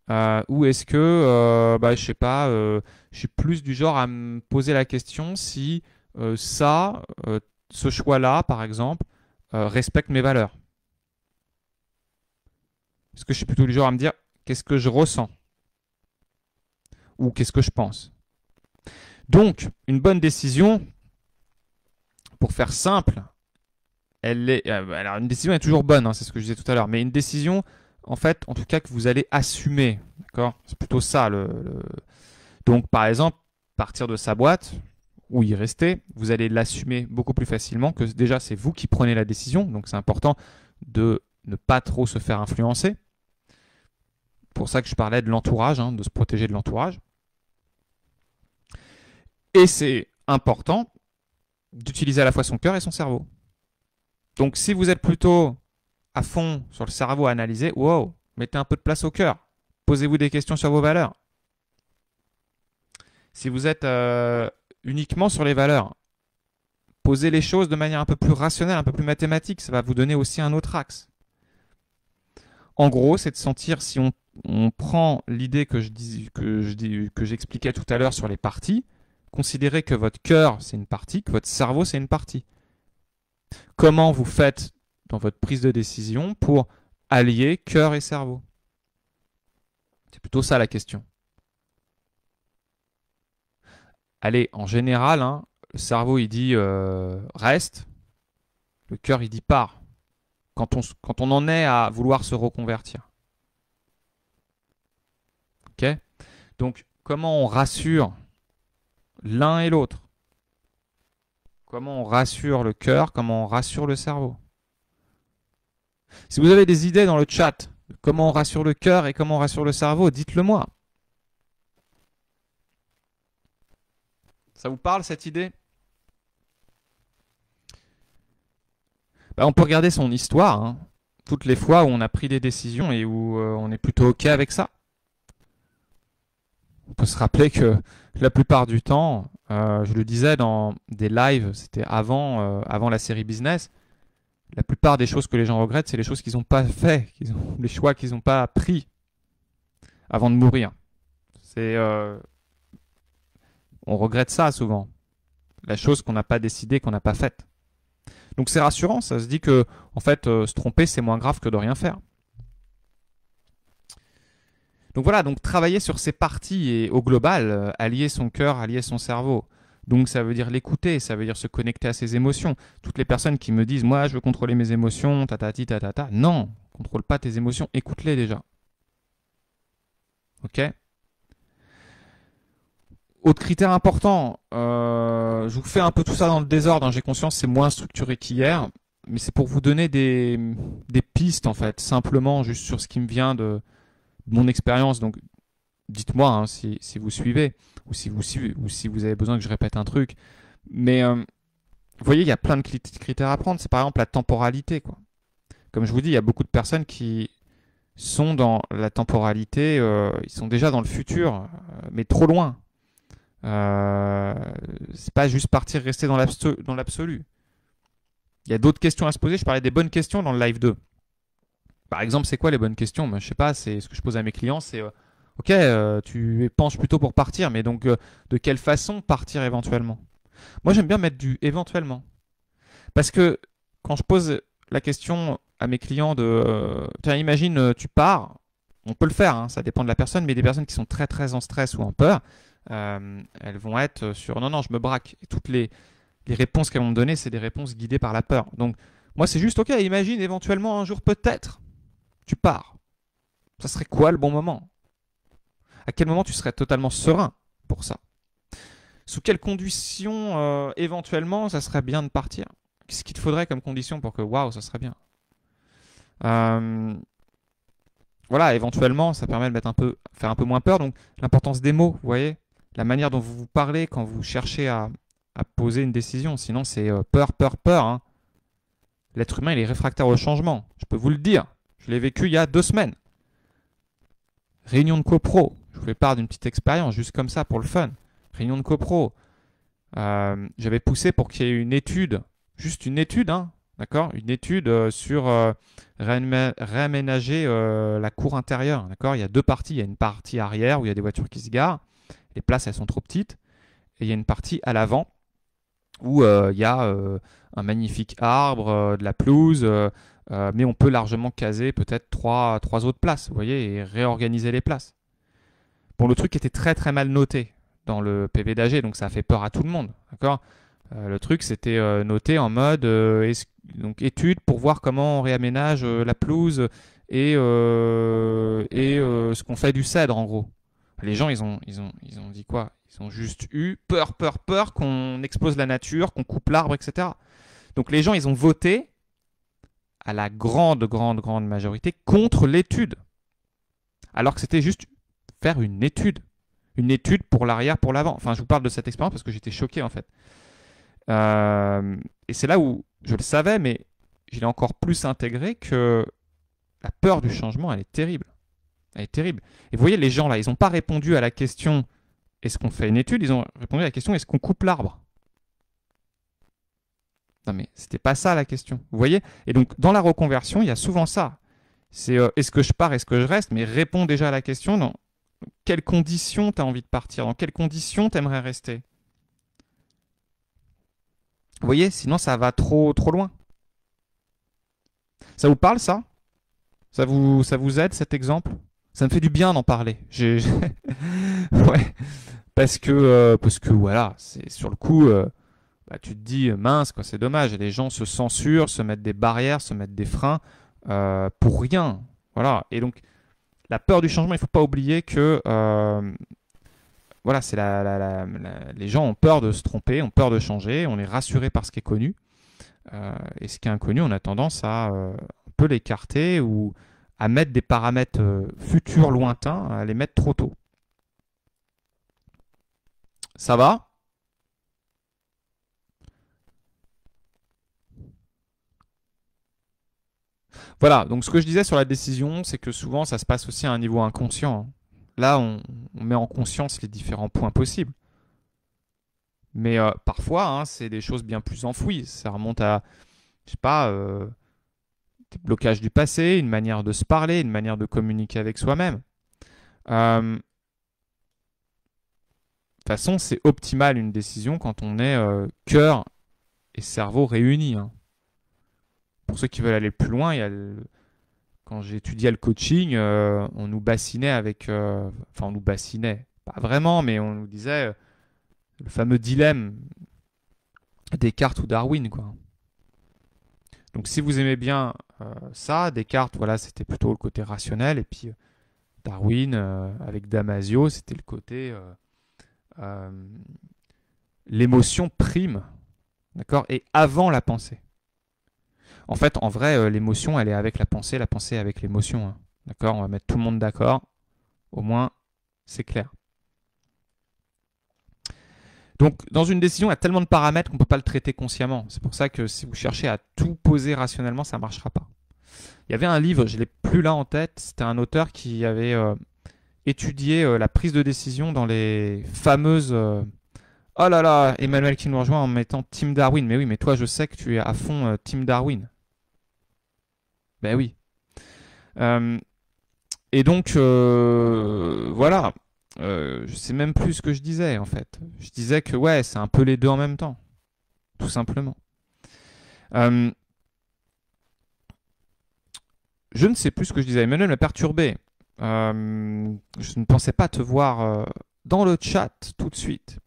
[SPEAKER 1] ou est-ce que, bah, je sais pas, je suis plus du genre à me poser la question si ce choix-là, par exemple, respecte mes valeurs. Est-ce que je suis plutôt du genre à me dire qu'est-ce que je ressens ou qu'est-ce que je pense? Donc, une bonne décision, pour faire simple, alors une décision est toujours bonne, hein, c'est ce que je disais tout à l'heure, mais une décision, en fait, en tout cas, que vous allez assumer, d'accord? C'est plutôt ça. Donc, par exemple, partir de sa boîte ou y rester, vous allez l'assumer beaucoup plus facilement que déjà, c'est vous qui prenez la décision, donc c'est important de ne pas trop se faire influencer. Pour ça que je parlais de l'entourage, hein, de se protéger de l'entourage. Et c'est important d'utiliser à la fois son cœur et son cerveau. Donc si vous êtes plutôt à fond sur le cerveau à analyser, wow, mettez un peu de place au cœur. Posez-vous des questions sur vos valeurs. Si vous êtes uniquement sur les valeurs, posez les choses de manière un peu plus rationnelle, un peu plus mathématique. Ça va vous donner aussi un autre axe. En gros, c'est de sentir si on prend l'idée que j'expliquais tout à l'heure sur les parties, considérez que votre cœur, c'est une partie, que votre cerveau, c'est une partie. Comment vous faites dans votre prise de décision pour allier cœur et cerveau? C'est plutôt ça la question. Allez, en général, hein, le cerveau, il dit reste, le cœur, il dit pars. Quand on en est à vouloir se reconvertir. Ok? Donc, comment on rassure l'un et l'autre? Comment on rassure le cœur? Comment on rassure le cerveau? Si vous avez des idées dans le chat de comment on rassure le cœur et comment on rassure le cerveau, dites-le moi. Ça vous parle cette idée? Bah, on peut regarder son histoire, hein. Toutes les fois où on a pris des décisions et où on est plutôt OK avec ça. On peut se rappeler que la plupart du temps, je le disais dans des lives, c'était avant la série business, la plupart des choses que les gens regrettent, c'est les choses qu'ils n'ont pas fait, les choix qu'ils n'ont pas pris avant de mourir. On regrette ça souvent, la chose qu'on n'a pas décidée, qu'on n'a pas faite. Donc c'est rassurant, ça se dit que en fait, se tromper, c'est moins grave que de rien faire. Donc voilà, donc travailler sur ces parties et au global, allier son cœur, allier son cerveau. Donc ça veut dire l'écouter, ça veut dire se connecter à ses émotions. Toutes les personnes qui me disent, moi je veux contrôler mes émotions, tatati, tatata. Non, contrôle pas tes émotions, écoute-les déjà. Ok? Autre critère important, je vous fais un peu tout ça dans le désordre, hein, j'ai conscience c'est moins structuré qu'hier, mais c'est pour vous donner des pistes en fait, simplement juste sur ce qui me vient de mon expérience. Donc dites-moi hein, si vous suivez ou si vous avez besoin que je répète un truc. Mais vous voyez, il y a plein de critères à prendre. C'est par exemple la temporalité, quoi. Comme je vous dis, il y a beaucoup de personnes qui sont dans la temporalité, ils sont déjà dans le futur, mais trop loin. C'est pas juste partir, rester dans l'absolu. Il y a d'autres questions à se poser. Je parlais des bonnes questions dans le live 2. Par exemple, c'est quoi les bonnes questions? Ben, je sais pas, c'est ce que je pose à mes clients, c'est ok, tu penches plutôt pour partir, mais donc de quelle façon partir éventuellement? Moi, j'aime bien mettre du éventuellement. Parce que quand je pose la question à mes clients de tiens, imagine, tu pars, on peut le faire, hein, ça dépend de la personne, mais des personnes qui sont très très en stress ou en peur, elles vont être sur non, non, je me braque. Et toutes les réponses qu'elles vont me donner, c'est des réponses guidées par la peur. Donc, moi, c'est juste ok, imagine éventuellement un jour peut-être, tu pars. Ça serait quoi le bon moment? À quel moment tu serais totalement serein pour ça? Sous quelles conditions éventuellement ça serait bien de partir? Qu'est-ce qu'il te faudrait comme condition pour que waouh, ça serait bien? Voilà, éventuellement, ça permet de faire un peu moins peur. Donc l'importance des mots, vous voyez, la manière dont vous vous parlez quand vous cherchez à poser une décision. Sinon, c'est peur, peur, peur, hein. L'être humain, il est réfractaire au changement. Je peux vous le dire. Je l'ai vécu il y a 2 semaines. Réunion de copro. Je vous fais part d'une petite expérience, juste comme ça, pour le fun. Réunion de copro. J'avais poussé pour qu'il y ait une étude, juste une étude, hein, d'accord, une étude sur réaménager la cour intérieure. D'accord, il y a 2 parties. Il y a une partie arrière où il y a des voitures qui se garent. Les places, elles sont trop petites. Et il y a une partie à l'avant où il y a un magnifique arbre, de la pelouse, mais on peut largement caser peut-être 3 autres places, vous voyez, et réorganiser les places. Bon, le truc était très très mal noté dans le PV d'AG, donc ça a fait peur à tout le monde, d'accord. Le truc, c'était noté en mode donc étude pour voir comment on réaménage la pelouse et ce qu'on fait du cèdre, en gros. Les gens, ils ont dit quoi? Ils ont juste eu peur, peur, peur qu'on explose la nature, qu'on coupe l'arbre, etc. Donc les gens, ils ont voté à la grande, grande, grande majorité contre l'étude. Alors que c'était juste faire une étude. Une étude pour l'arrière, pour l'avant. Enfin, je vous parle de cette expérience parce que j'étais choqué, en fait. Et c'est là où je le savais, mais je l'ai encore plus intégré que la peur du changement, elle est terrible. Elle est terrible. Et vous voyez, les gens là, ils n'ont pas répondu à la question est-ce qu'on fait une étude, ils ont répondu à la question est-ce qu'on coupe l'arbre. Non mais c'était pas ça la question. Vous voyez. Et donc dans la reconversion, il y a souvent ça. C'est est-ce que je pars, est-ce que je reste, mais réponds déjà à la question dans quelles conditions tu as envie de partir, dans quelles conditions tu aimerais rester. Vous voyez, sinon ça va trop loin. Ça vous parle ça? Ça vous aide cet exemple? Ça me fait du bien d'en parler. Ouais. Parce que voilà, c'est sur le coup, bah, tu te dis mince, quoi, c'est dommage. Et les gens se censurent, se mettent des barrières, se mettent des freins pour rien. Voilà. Et donc, la peur du changement, il ne faut pas oublier que voilà, c'est les gens ont peur de se tromper, ont peur de changer, on est rassuré par ce qui est connu. Et ce qui est inconnu, on a tendance à un peu l'écarter ou à mettre des paramètres futurs lointains, à les mettre trop tôt. Ça va? Voilà, donc ce que je disais sur la décision, c'est que souvent ça se passe aussi à un niveau inconscient. Là, on met en conscience les différents points possibles. Mais parfois, hein, c'est des choses bien plus enfouies. Ça remonte à, je sais pas, des blocages du passé, une manière de se parler, une manière de communiquer avec soi-même. De toute façon, c'est optimal une décision quand on est cœur et cerveau réunis, hein. Pour ceux qui veulent aller plus loin, quand j'ai étudié le coaching, on nous bassinait avec... Enfin, on nous bassinait, pas vraiment, mais on nous disait le fameux dilemme Descartes ou Darwin, quoi. Donc si vous aimez bien ça, Descartes, voilà, c'était plutôt le côté rationnel, et puis Darwin, avec Damasio, c'était le côté... l'émotion prime, d'accord, et avant la pensée. En fait, en vrai, l'émotion, elle est avec la pensée est avec l'émotion, hein. D'accord? On va mettre tout le monde d'accord. Au moins, c'est clair. Donc, dans une décision, il y a tellement de paramètres qu'on ne peut pas le traiter consciemment. C'est pour ça que si vous cherchez à tout poser rationnellement, ça ne marchera pas. Il y avait un livre, je ne l'ai plus là en tête, c'était un auteur qui avait étudié la prise de décision dans les fameuses... Oh là là, Emmanuel qui nous rejoint en mettant Team Darwin. Mais oui, mais toi, je sais que tu es à fond Team Darwin. Ben oui. Et donc, voilà. Je sais même plus ce que je disais, en fait. Je disais que, ouais, c'est un peu les deux en même temps. Tout simplement. Je ne sais plus ce que je disais. Emmanuel m'a perturbé. Je ne pensais pas te voir dans le chat tout de suite.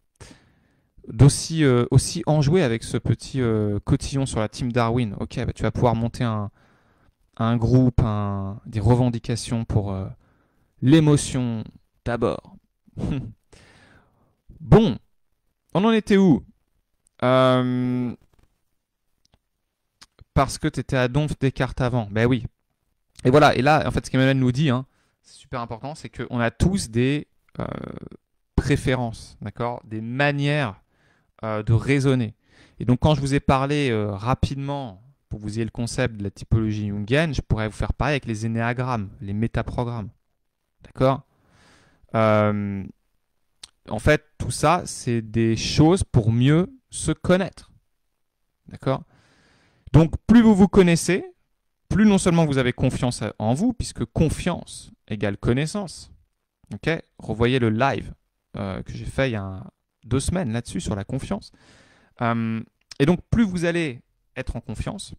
[SPEAKER 1] Aussi enjoué avec ce petit cotillon sur la team Darwin. Ok, bah, tu vas pouvoir monter un groupe, des revendications pour l'émotion d'abord. Bon, on en était où? Parce que tu étais à Donf Descartes avant. Ben oui. Et voilà, et là, en fait, ce qu'Emmanuel nous dit, hein, c'est super important, c'est qu'on a tous des préférences, d'accord, des manières de raisonner. Et donc, quand je vous ai parlé rapidement, pour que vous ayez le concept de la typologie jungienne, je pourrais vous faire pareil avec les énéagrammes, les métaprogrammes. D'accord. En fait, tout ça, c'est des choses pour mieux se connaître. D'accord. Donc, plus vous vous connaissez, plus non seulement vous avez confiance en vous, puisque confiance égale connaissance. Ok. Revoyez le live que j'ai fait il y a 2 semaines là-dessus, sur la confiance. Et donc, plus vous allez être en confiance,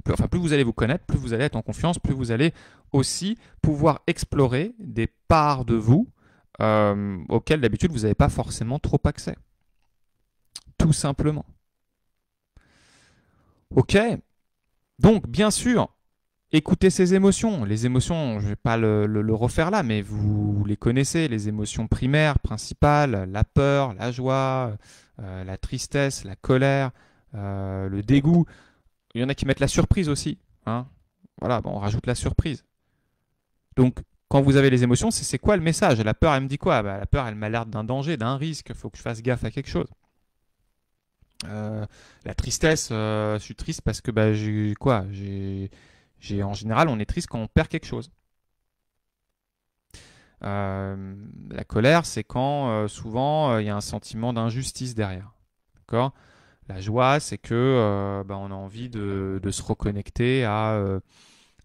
[SPEAKER 1] plus vous allez vous connaître, plus vous allez être en confiance, plus vous allez aussi pouvoir explorer des parts de vous auxquelles d'habitude vous n'avez pas forcément trop accès. Tout simplement. Ok. Donc, bien sûr, écoutez ces émotions. Les émotions, je ne vais pas le refaire là, mais vous les connaissez, les émotions primaires, principales, la peur, la joie, la tristesse, la colère, le dégoût. Il y en a qui mettent la surprise aussi. Hein. Voilà, bon, on rajoute la surprise. Donc, quand vous avez les émotions, c'est quoi le message? La peur, elle me dit quoi? La peur, elle m'alerte d'un danger, d'un risque. Il faut que je fasse gaffe à quelque chose. La tristesse, je suis triste parce que en général, on est triste quand on perd quelque chose. La colère, c'est quand souvent il y a un sentiment d'injustice derrière. D'accord? La joie, c'est que on a envie de se reconnecter à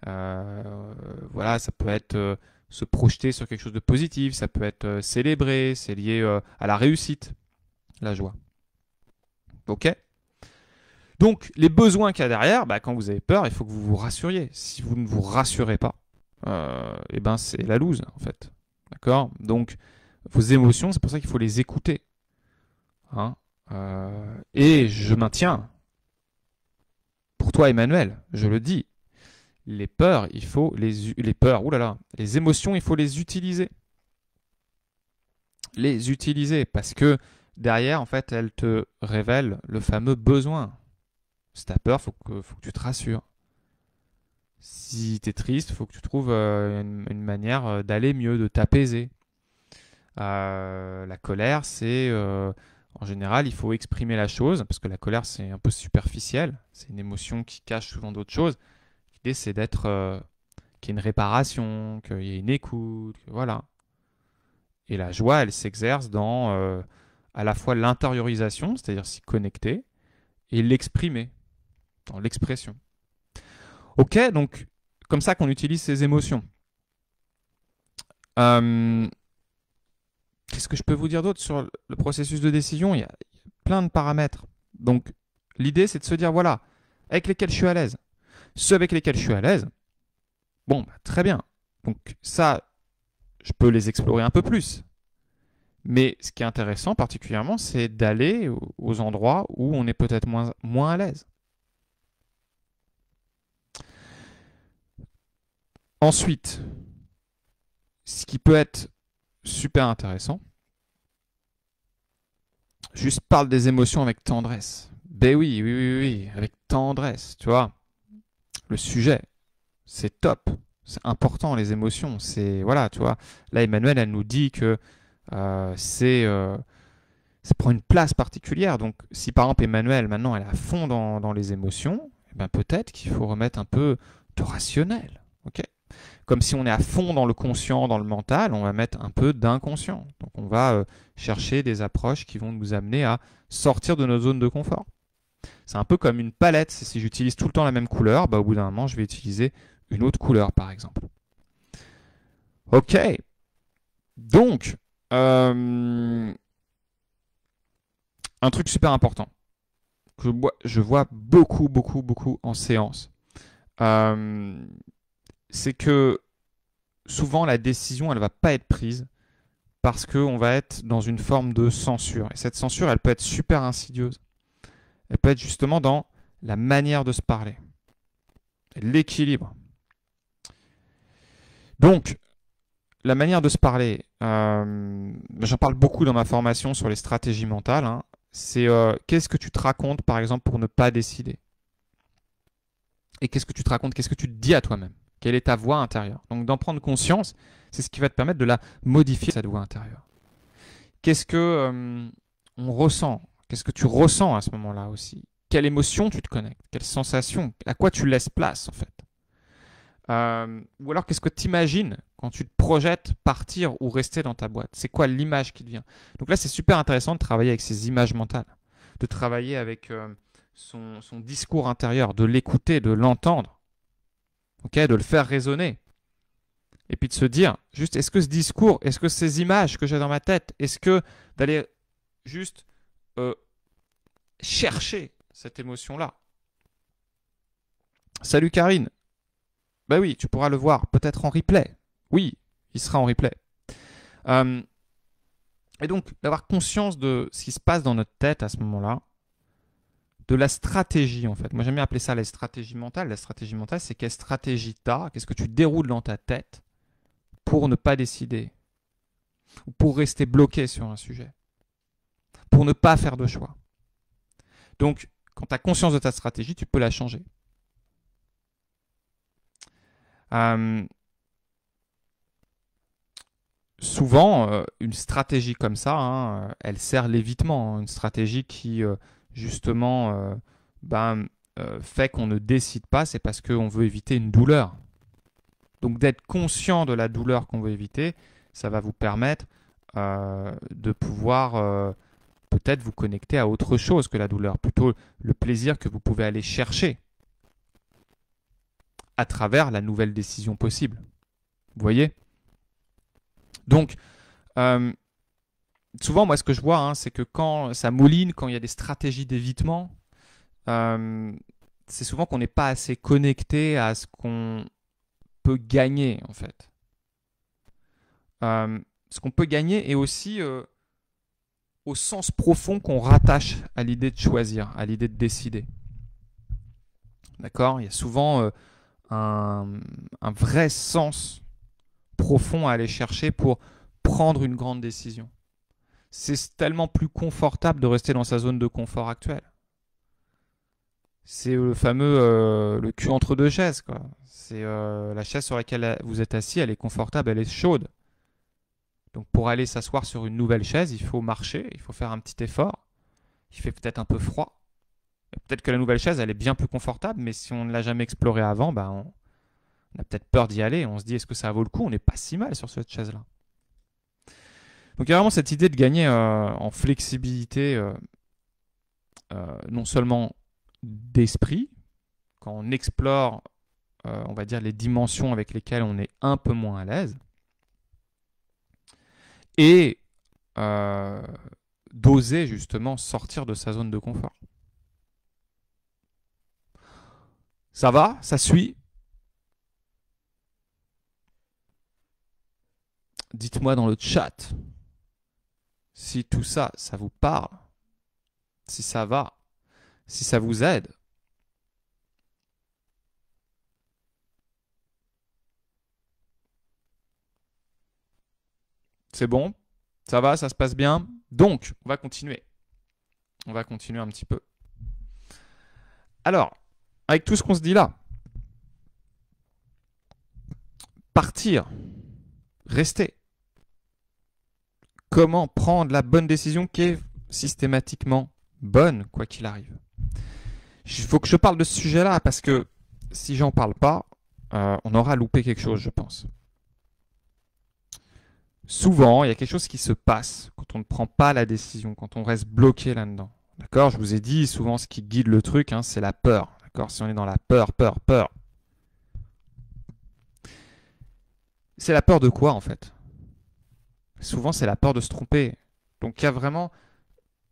[SPEAKER 1] voilà, ça peut être se projeter sur quelque chose de positif, ça peut être célébrer, c'est lié à la réussite, la joie. Ok? Donc, les besoins qu'il y a derrière, quand vous avez peur, il faut que vous vous rassuriez. Si vous ne vous rassurez pas, c'est la loose, en fait. D'accord? Donc, vos émotions, c'est pour ça qu'il faut les écouter. Hein? Et je maintiens, pour toi, Emmanuel, je le dis, les peurs, il faut les émotions, il faut les utiliser. Les utiliser, parce que derrière, en fait, elles te révèlent le fameux besoin. Si tu as peur, faut que tu te rassures. Si tu es triste, il faut que tu trouves une manière d'aller mieux, de t'apaiser. La colère, c'est en général, il faut exprimer la chose, parce que la colère, c'est un peu superficiel. C'est une émotion qui cache souvent d'autres choses. L'idée, c'est d'être qu'il y ait une réparation, qu'il y ait une écoute, voilà. Et la joie, elle s'exerce dans à la fois l'intériorisation, c'est-à-dire s'y connecter, et l'exprimer, dans l'expression. Ok, donc comme ça qu'on utilise ces émotions. Qu'est-ce que je peux vous dire d'autre sur le processus de décision? Il y a plein de paramètres. Donc l'idée, c'est de se dire, voilà, avec lesquels je suis à l'aise. Ceux avec lesquels je suis à l'aise, très bien. Donc ça, je peux les explorer un peu plus. Mais ce qui est intéressant particulièrement, c'est d'aller aux endroits où on est peut-être moins à l'aise. Ensuite, ce qui peut être super intéressant, juste parle des émotions avec tendresse. Ben oui, avec tendresse, tu vois. Le sujet, c'est top, c'est important les émotions, c'est voilà, tu vois. Là, Emmanuel, elle nous dit que ça prend une place particulière. Donc, si par exemple Emmanuel maintenant elle est à fond dans les émotions, peut-être qu'il faut remettre un peu de rationnel, ok? Comme si on est à fond dans le conscient, dans le mental, on va mettre un peu d'inconscient. Donc on va chercher des approches qui vont nous amener à sortir de nos zones de confort. C'est un peu comme une palette. Si j'utilise tout le temps la même couleur, au bout d'un moment, je vais utiliser une autre couleur, par exemple. Ok. Donc, un truc super important que je vois beaucoup en séance, c'est que souvent la décision, elle ne va pas être prise parce qu'on va être dans une forme de censure. Et cette censure, elle peut être super insidieuse. Elle peut être justement dans la manière de se parler, l'équilibre. Donc, la manière de se parler, j'en parle beaucoup dans ma formation sur les stratégies mentales. Hein. C'est qu'est-ce que tu te racontes, par exemple, pour ne pas décider? Et qu'est-ce que tu te racontes? Qu'est-ce que tu te dis à toi-même? Quelle est ta voix intérieure? Donc, d'en prendre conscience, c'est ce qui va te permettre de la modifier, cette voix intérieure. Qu'est-ce que on ressent? Qu'est-ce que tu ressens à ce moment-là aussi? Quelle émotion tu te connectes? Quelle sensation? À quoi tu laisses place en fait? Ou alors qu'est-ce que tu imagines quand tu te projettes partir ou rester dans ta boîte? C'est quoi l'image qui te vient? Donc là, c'est super intéressant de travailler avec ces images mentales, de travailler avec son discours intérieur, de l'écouter, de l'entendre, okay, de le faire résonner. Et puis de se dire, juste, est-ce que ce discours, est-ce que ces images que j'ai dans ma tête, est-ce que d'aller juste chercher cette émotion-là? Salut Karine. Ben oui, tu pourras le voir, peut-être en replay. Oui, il sera en replay. Et donc, d'avoir conscience de ce qui se passe dans notre tête à ce moment-là, de la stratégie en fait. Moi, j'aime bien appeler ça la stratégie mentale. La stratégie mentale, c'est quelle stratégie tu as, qu'est-ce que tu déroules dans ta tête pour ne pas décider, ou pour rester bloqué sur un sujet, pour ne pas faire de choix. Donc, quand tu as conscience de ta stratégie, tu peux la changer. Souvent, une stratégie comme ça, hein, elle sert l'évitement. Une stratégie qui, justement, fait qu'on ne décide pas, c'est parce qu'on veut éviter une douleur. Donc, d'être conscient de la douleur qu'on veut éviter, ça va vous permettre de pouvoir peut-être vous connecter à autre chose que la douleur, plutôt le plaisir que vous pouvez aller chercher à travers la nouvelle décision possible. Vous voyez? Donc, souvent, moi, ce que je vois, hein, c'est que quand ça mouline, quand il y a des stratégies d'évitement, c'est souvent qu'on n'est pas assez connecté à ce qu'on peut gagner, en fait. Ce qu'on peut gagner et aussi au sens profond qu'on rattache à l'idée de choisir, à l'idée de décider. D'accord? Il y a souvent un vrai sens profond à aller chercher pour prendre une grande décision. C'est tellement plus confortable de rester dans sa zone de confort actuelle. C'est le fameux le cul entre deux chaises, quoi. C'est la chaise sur laquelle vous êtes assis, elle est confortable, elle est chaude. Donc pour aller s'asseoir sur une nouvelle chaise, il faut marcher, il faut faire un petit effort. Il fait peut-être un peu froid. Peut-être que la nouvelle chaise, elle est bien plus confortable, mais si on ne l'a jamais explorée avant, on a peut-être peur d'y aller. On se dit, est-ce que ça vaut le coup? On n'est pas si mal sur cette chaise-là. Donc il y a vraiment cette idée de gagner en flexibilité, non seulement d'esprit, quand on explore, on va dire, les dimensions avec lesquelles on est un peu moins à l'aise, et d'oser justement sortir de sa zone de confort. Ça va? Ça suit? Dites-moi dans le chat si tout ça, ça vous parle, si ça va, si ça vous aide. C'est bon? Ça va? Ça se passe bien? Donc, on va continuer. On va continuer un petit peu. Alors, avec tout ce qu'on se dit là, partir, rester. Comment prendre la bonne décision qui est systématiquement bonne, quoi qu'il arrive. Il faut que je parle de ce sujet-là parce que si j'en parle pas, on aura loupé quelque chose, je pense. Souvent, il y a quelque chose qui se passe quand on ne prend pas la décision, quand on reste bloqué là-dedans. D'accord? Je vous ai dit, souvent, ce qui guide le truc, hein, c'est la peur. D'accord? Si on est dans la peur. C'est la peur de quoi, en fait? Souvent, c'est la peur de se tromper. Donc, il y a vraiment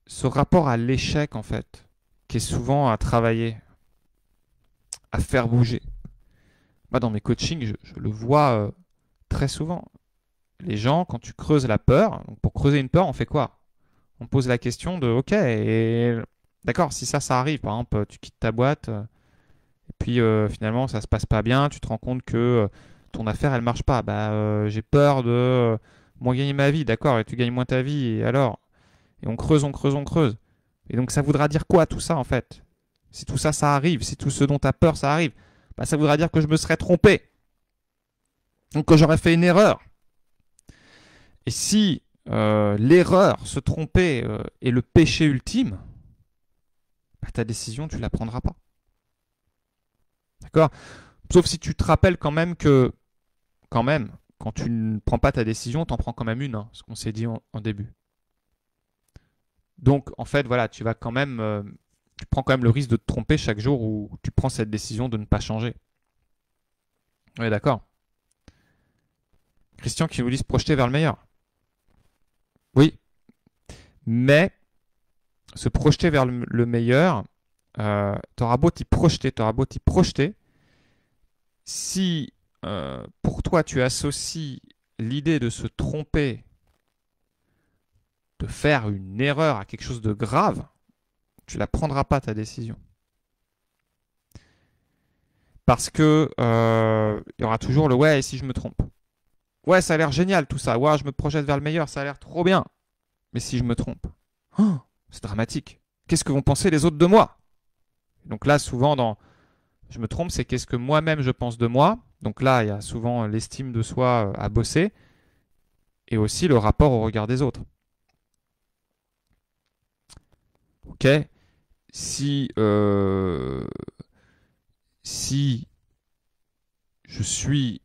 [SPEAKER 1] ce rapport à l'échec, en fait, qui est souvent à travailler, à faire bouger. Moi, dans mes coachings, je le vois très souvent. Les gens, quand tu creuses la peur, donc pour creuser une peur, on fait quoi? On pose la question de, ok, et d'accord, si ça arrive, par exemple, tu quittes ta boîte, et puis finalement, ça se passe pas bien, tu te rends compte que ton affaire, elle marche pas. J'ai peur de moins gagner ma vie, d'accord, et tu gagnes moins ta vie, et alors? Et on creuse. Et donc, ça voudra dire quoi, tout ça, en fait? Si tout ça arrive, si tout ce dont tu as peur, ça arrive, ça voudra dire que je me serais trompé. Donc, que j'aurais fait une erreur. Et si l'erreur, se tromper est le péché ultime, bah, ta décision, tu ne la prendras pas. D'accord? Sauf si tu te rappelles quand même que, quand tu ne prends pas ta décision, tu en prends quand même une, hein, ce qu'on s'est dit en début. Donc, en fait, voilà, tu prends quand même le risque de te tromper chaque jour où tu prends cette décision de ne pas changer. Oui, d'accord. Christian qui vous dit se projeter vers le meilleur. Oui, mais se projeter vers le meilleur, t'auras beau t'y projeter, si pour toi tu associes l'idée de se tromper, de faire une erreur à quelque chose de grave, tu la prendras pas ta décision. Parce que il y aura toujours le ouais, et si je me trompe. Ouais, ça a l'air génial tout ça. Ouais, je me projette vers le meilleur, ça a l'air trop bien. Mais si je me trompe, oh, c'est dramatique. Qu'est-ce que vont penser les autres de moi? Donc là, souvent, dans je me trompe, c'est qu'est-ce que moi-même je pense de moi. Donc là, il y a souvent l'estime de soi à bosser et aussi le rapport au regard des autres. Ok? Si je suis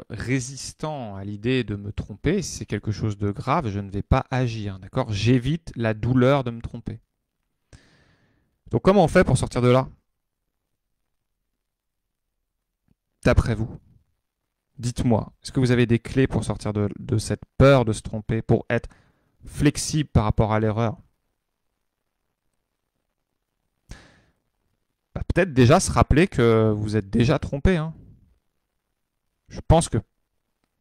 [SPEAKER 1] résistant à l'idée de me tromper, si c'est quelque chose de grave, je ne vais pas agir. D'accord? J'évite la douleur de me tromper. Donc comment on fait pour sortir de là? D'après vous, dites-moi, est-ce que vous avez des clés pour sortir de cette peur de se tromper, pour être flexible par rapport à l'erreur? Bah, peut-être déjà se rappeler que vous êtes déjà trompé. Hein. Je pense qu'il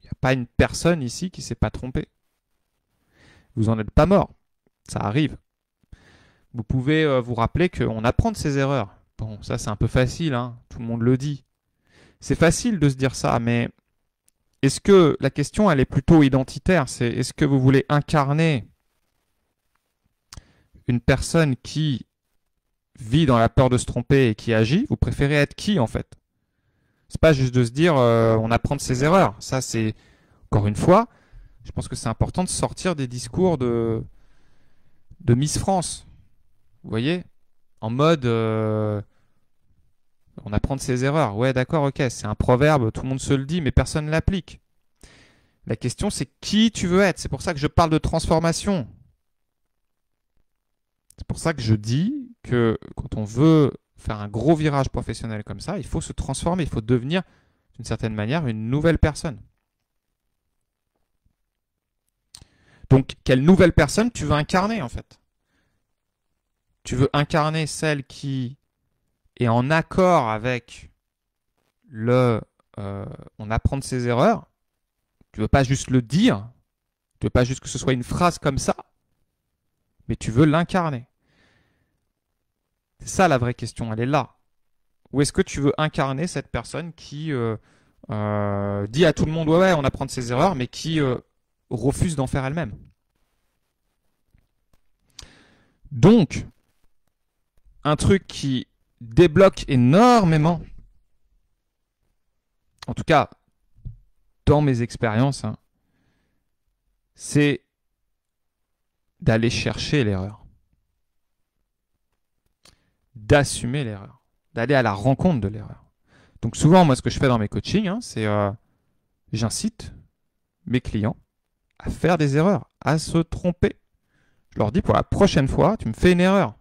[SPEAKER 1] n'y a pas une personne ici qui ne s'est pas trompé. Vous n'en êtes pas mort. Ça arrive. Vous pouvez vous rappeler qu'on apprend de ses erreurs. Bon, ça c'est un peu facile, hein. Tout le monde le dit. C'est facile de se dire ça, mais est-ce que la question elle est plutôt identitaire? C'est est-ce que vous voulez incarner une personne qui vit dans la peur de se tromper et qui agit? Vous préférez être qui en fait? C'est pas juste de se dire on apprend de ses erreurs. Ça c'est encore une fois, je pense que c'est important de sortir des discours de Miss France. Vous voyez? En mode on apprend de ses erreurs. Ouais, d'accord, ok, c'est un proverbe, tout le monde se le dit, mais personne ne l'applique. La question, c'est qui tu veux être. C'est pour ça que je parle de transformation. C'est pour ça que je dis que quand on veut faire un gros virage professionnel comme ça, il faut se transformer, il faut devenir, d'une certaine manière, une nouvelle personne. Donc, quelle nouvelle personne tu veux incarner, en fait? Tu veux incarner celle qui est en accord avec on apprend de ses erreurs. Tu veux pas juste le dire, tu veux pas juste que ce soit une phrase comme ça, mais tu veux l'incarner. C'est ça la vraie question, elle est là. Ou est-ce que tu veux incarner cette personne qui dit à tout le monde ouais, on apprend de ses erreurs, mais qui refuse d'en faire elle-même? Donc, un truc qui débloque énormément, en tout cas dans mes expériences, hein, c'est d'aller chercher l'erreur, d'assumer l'erreur, d'aller à la rencontre de l'erreur. Donc souvent, moi, ce que je fais dans mes coachings, hein, c'est j'incite mes clients à faire des erreurs, à se tromper. Je leur dis pour la prochaine fois, tu me fais une erreur.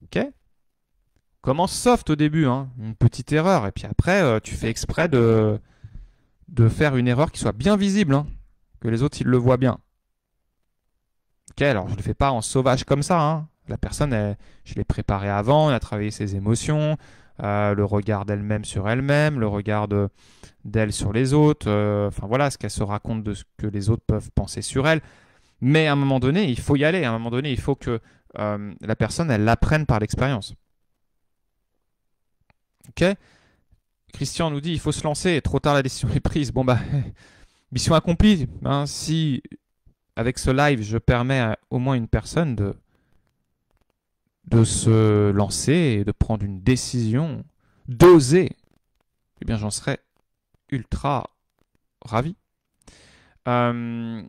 [SPEAKER 1] Ok? Commence soft au début, hein, une petite erreur, et puis après, tu fais exprès de faire une erreur qui soit bien visible, hein, que les autres ils le voient bien. Ok, alors je ne le fais pas en sauvage comme ça. Hein. La personne, je l'ai préparée avant, elle a travaillé ses émotions, le regard d'elle-même sur elle-même, le regard d'elle sur les autres, enfin voilà, ce qu'elle se raconte de ce que les autres peuvent penser sur elle. Mais à un moment donné, il faut y aller. À un moment donné, il faut que la personne, elle l'apprenne par l'expérience. Ok? Christian nous dit, il faut se lancer, trop tard la décision est prise. Bon bah, mission accomplie. Hein, si avec ce live, je permets à au moins une personne de se lancer et de prendre une décision, d'oser, eh bien j'en serais ultra ravi. Euh,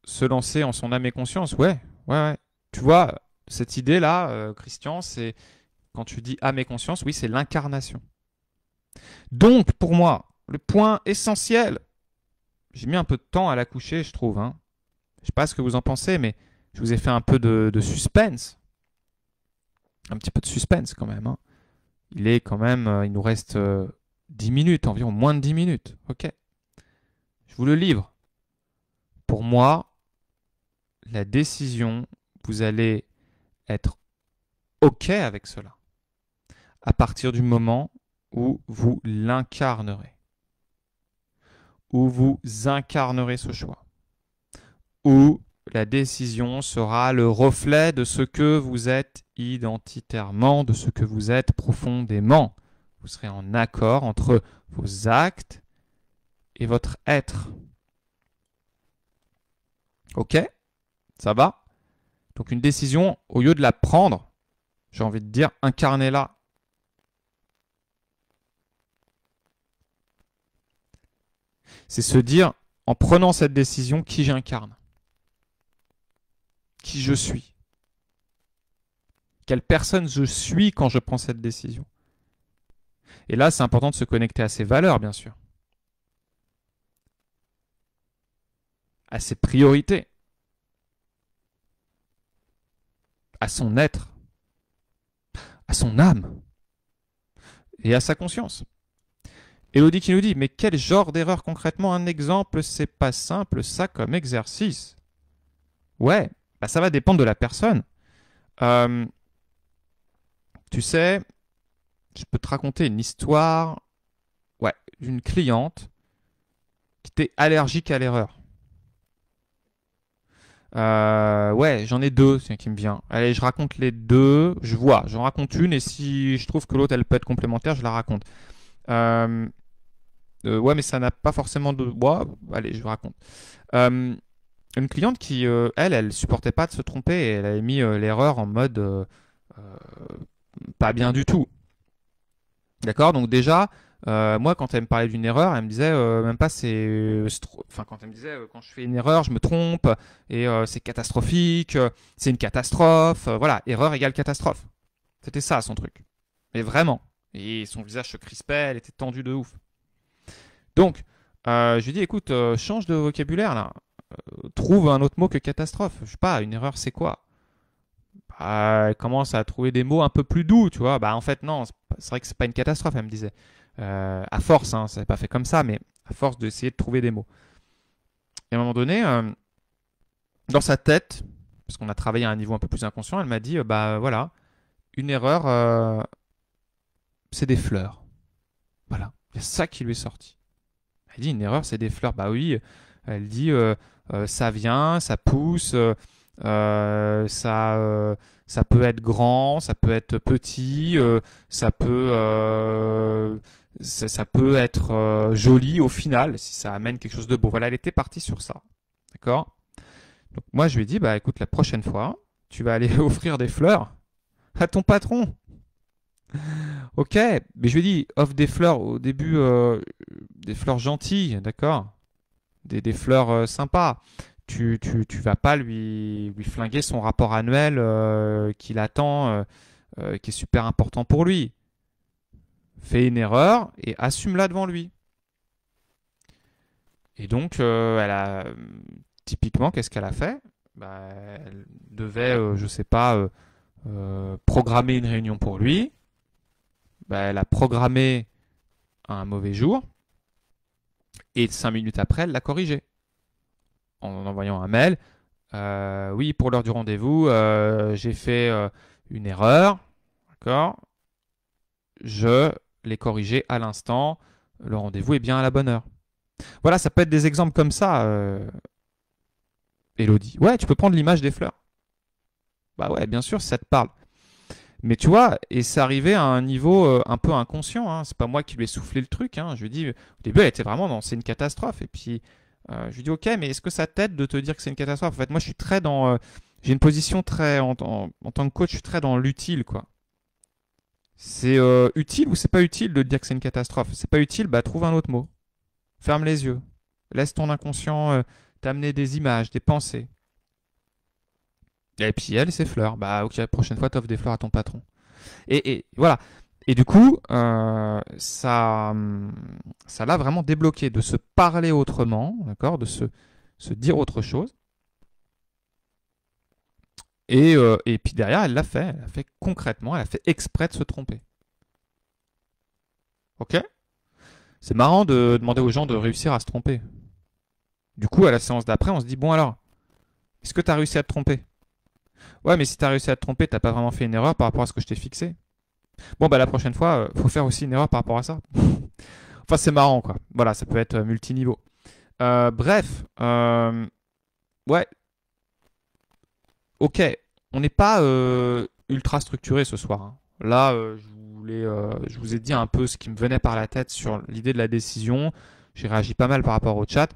[SPEAKER 1] Se lancer en son âme et conscience, ouais, ouais, ouais. Tu vois, cette idée-là, Christian, c'est quand tu dis âme et conscience, oui, c'est l'incarnation. Donc, pour moi, le point essentiel, j'ai mis un peu de temps à l'accoucher, je trouve. Hein. Je sais pas ce que vous en pensez, mais je vous ai fait un peu de suspense. Un petit peu de suspense quand même. Hein. Il est quand même, il nous reste 10 minutes, environ moins de 10 minutes. Ok. Je vous le livre. Pour moi, la décision, vous allez être OK avec cela à partir du moment où vous l'incarnerez, où vous incarnerez ce choix, où la décision sera le reflet de ce que vous êtes identitairement, de ce que vous êtes profondément. Vous serez en accord entre vos actes et votre être. OK? Ça va? Donc une décision, au lieu de la prendre, j'ai envie de dire, incarnez-la. C'est se dire, en prenant cette décision, qui j'incarne, qui je suis, quelle personne je suis quand je prends cette décision. Et là, c'est important de se connecter à ses valeurs, bien sûr, à ses priorités, à son être, à son âme et à sa conscience. Elodie qui nous dit, mais quel genre d'erreur concrètement? Un exemple, c'est pas simple ça comme exercice. Ouais, bah ça va dépendre de la personne. Euh, Tu sais, je peux te raconter une histoire, ouais, d'une cliente qui était allergique à l'erreur. Ouais, j'en ai deux, c'est qui me vient. Allez, je raconte les deux. Je vois, j'en raconte une et si je trouve que l'autre elle peut être complémentaire, je la raconte. Euh, ouais, mais ça n'a pas forcément de. Ouais, allez, je raconte. Euh, une cliente qui, elle supportait pas de se tromper et elle avait mis l'erreur en mode euh, pas bien du tout. D'accord? Donc déjà, moi, quand elle me parlait d'une erreur, elle me disait même pas enfin, quand elle me disait quand je fais une erreur, je me trompe et c'est catastrophique, c'est une catastrophe. Voilà, erreur égale catastrophe. C'était ça son truc. Mais vraiment. Et son visage se crispait, elle était tendue de ouf. Donc, je lui dis, écoute, change de vocabulaire là. Trouve un autre mot que catastrophe. Je sais pas, une erreur, c'est quoi? Bah, elle commence à trouver des mots un peu plus doux, tu vois. Bah, en fait, non, c'est vrai que c'est pas une catastrophe, elle me disait. À force, hein, ça n'est pas fait comme ça, mais à force d'essayer de trouver des mots. Et à un moment donné, dans sa tête, parce qu'on a travaillé à un niveau un peu plus inconscient, elle m'a dit, bah voilà, une erreur, c'est des fleurs. Voilà, il y a ça qui lui est sorti. Elle dit, une erreur, c'est des fleurs. Bah oui, elle dit, ça vient, ça pousse, ça peut être grand, ça peut être petit, ça peut, ça peut être joli au final, si ça amène quelque chose de beau. Voilà, elle était partie sur ça. D'accord? Donc moi, je lui ai dit, bah écoute, la prochaine fois, tu vas aller offrir des fleurs à ton patron. Ok, mais je lui ai dit, offre des fleurs au début, des fleurs gentilles, d'accord? Des fleurs sympas. Tu vas pas lui flinguer son rapport annuel qu'il attend, qui est super important pour lui. Fais une erreur et assume-la devant lui. Et donc, elle a typiquement, qu'est-ce qu'elle a fait? Bah, elle devait, je sais pas, programmer une réunion pour lui. Bah, elle a programmé un mauvais jour et 5 minutes après, elle l'a corrigé en envoyant un mail. Oui, pour l'heure du rendez-vous, j'ai fait une erreur. D'accord? Je l'ai corrigé à l'instant. Le rendez-vous est bien à la bonne heure. Voilà, ça peut être des exemples comme ça, Elodie. Ouais, tu peux prendre l'image des fleurs. Bah ouais, bien sûr, si ça te parle. Mais tu vois, et c'est arrivé à un niveau un peu inconscient. Hein. C'est pas moi qui lui ai soufflé le truc. Hein. Je lui ai dit, au début, elle était vraiment dans c'est une catastrophe. Et puis, je lui dis, ok, mais est-ce que ça t'aide de te dire que c'est une catastrophe? En fait, moi, je suis très dans. J'ai une position très. En tant que coach, je suis très dans l'utile, quoi. C'est utile ou c'est pas utile de te dire que c'est une catastrophe? C'est pas utile, bah trouve un autre mot. Ferme les yeux. Laisse ton inconscient t'amener des images, des pensées. Et puis elle, ses fleurs. Bah ok, la prochaine fois, t'offres des fleurs à ton patron. Et voilà. Et du coup, ça l'a vraiment débloqué de se parler autrement, d'accord, de se dire autre chose. Et puis derrière, elle l'a fait. Elle l'a fait concrètement. Elle a fait exprès de se tromper. Ok? C'est marrant de demander aux gens de réussir à se tromper. Du coup, à la séance d'après, on se dit, bon alors, est-ce que tu as réussi à te tromper? Ouais, mais si tu as réussi à te tromper, t'as pas vraiment fait une erreur par rapport à ce que je t'ai fixé. Bon, bah la prochaine fois, faut faire aussi une erreur par rapport à ça. Enfin, c'est marrant, quoi. Voilà, ça peut être multiniveau. Bref, ouais, ok. On n'est pas ultra structuré ce soir, hein. Là, je vous ai dit un peu ce qui me venait par la tête sur l'idée de la décision. J'ai réagi pas mal par rapport au chat.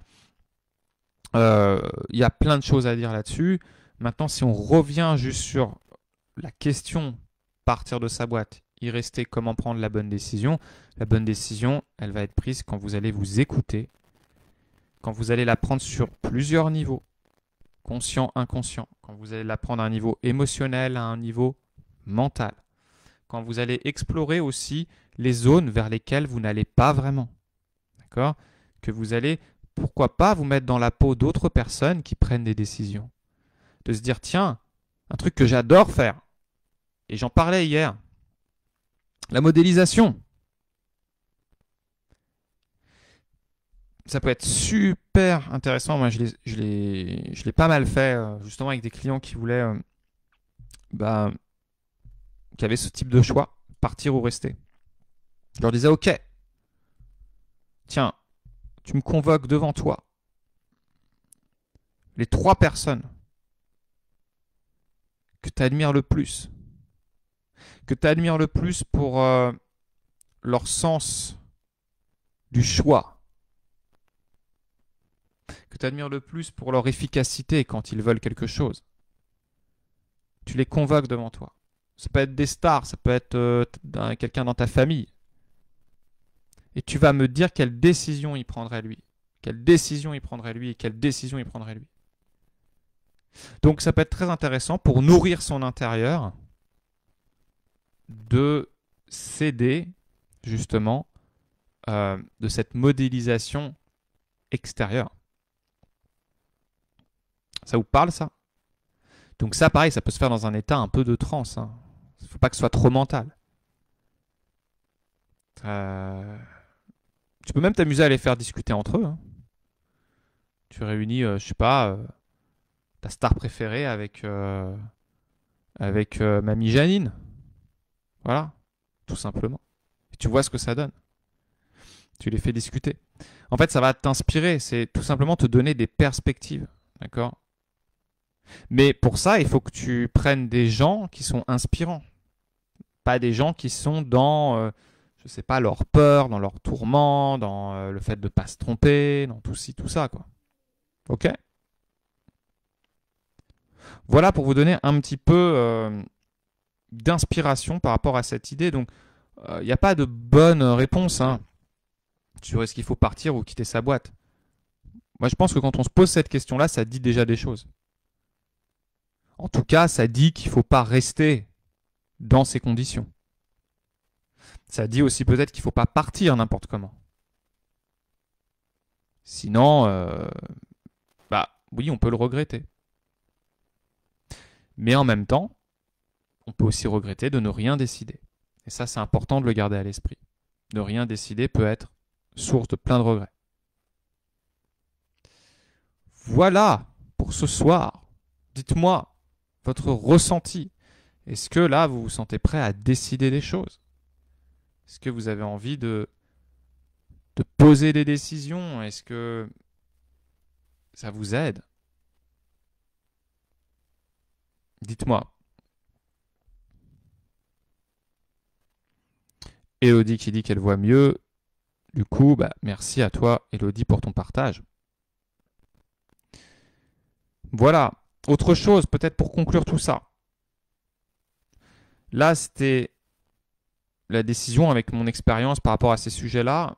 [SPEAKER 1] Il y a plein de choses à dire là-dessus. Maintenant, si on revient juste sur la question, partir de sa boîte, y rester, comment prendre la bonne décision, elle va être prise quand vous allez vous écouter, quand vous allez la prendre sur plusieurs niveaux, conscient, inconscient, quand vous allez la prendre à un niveau émotionnel, à un niveau mental, quand vous allez explorer aussi les zones vers lesquelles vous n'allez pas vraiment, d'accord? Que vous allez, pourquoi pas, vous mettre dans la peau d'autres personnes qui prennent des décisions. De se dire, tiens, un truc que j'adore faire, et j'en parlais hier, la modélisation. Ça peut être super intéressant. Moi, je l'ai pas mal fait, justement, avec des clients qui voulaient, bah, qui avaient ce type de choix, partir ou rester. Je leur disais, ok, tiens, tu me convoques devant toi les 3 personnes que tu admires le plus, pour leur sens du choix, que tu admires le plus pour leur efficacité quand ils veulent quelque chose. Tu les convoques devant toi. Ça peut être des stars, ça peut être quelqu'un dans ta famille. Et tu vas me dire quelle décision il prendrait lui. Quelle décision il prendrait lui et quelle décision il prendrait lui. Donc ça peut être très intéressant pour nourrir son intérieur de s'aider justement de cette modélisation extérieure. Ça vous parle ça? Donc ça pareil, ça peut se faire dans un état un peu de transe, hein. Il ne faut pas que ce soit trop mental. Tu peux même t'amuser à les faire discuter entre eux, hein. Tu réunis, je sais pas, ta star préférée avec Mamie Janine. Voilà, tout simplement. Et tu vois ce que ça donne. Tu les fais discuter. En fait, ça va t'inspirer. C'est tout simplement te donner des perspectives. D'accord? Mais pour ça, il faut que tu prennes des gens qui sont inspirants. Pas des gens qui sont dans, je sais pas, leur peur, dans leur tourment, dans le fait de ne pas se tromper, dans tout ci, tout ça, quoi. Ok? Voilà pour vous donner un petit peu d'inspiration par rapport à cette idée. Donc, il n'y a pas de bonne réponse, hein, sur est-ce qu'il faut partir ou quitter sa boîte. Moi, je pense que quand on se pose cette question-là, ça dit déjà des choses. En tout cas, ça dit qu'il ne faut pas rester dans ces conditions. Ça dit aussi peut-être qu'il ne faut pas partir n'importe comment. Sinon, bah oui, on peut le regretter. Mais en même temps, on peut aussi regretter de ne rien décider. Et ça, c'est important de le garder à l'esprit. Ne rien décider peut être source de plein de regrets. Voilà pour ce soir. Dites-moi votre ressenti. Est-ce que là, vous vous sentez prêt à décider des choses? Est-ce que vous avez envie de poser des décisions? Est-ce que ça vous aide? Dites-moi. Elodie qui dit qu'elle voit mieux. Du coup, bah, merci à toi, Elodie, pour ton partage. Voilà. Autre chose, peut-être pour conclure tout ça. Là, c'était la décision avec mon expérience par rapport à ces sujets-là.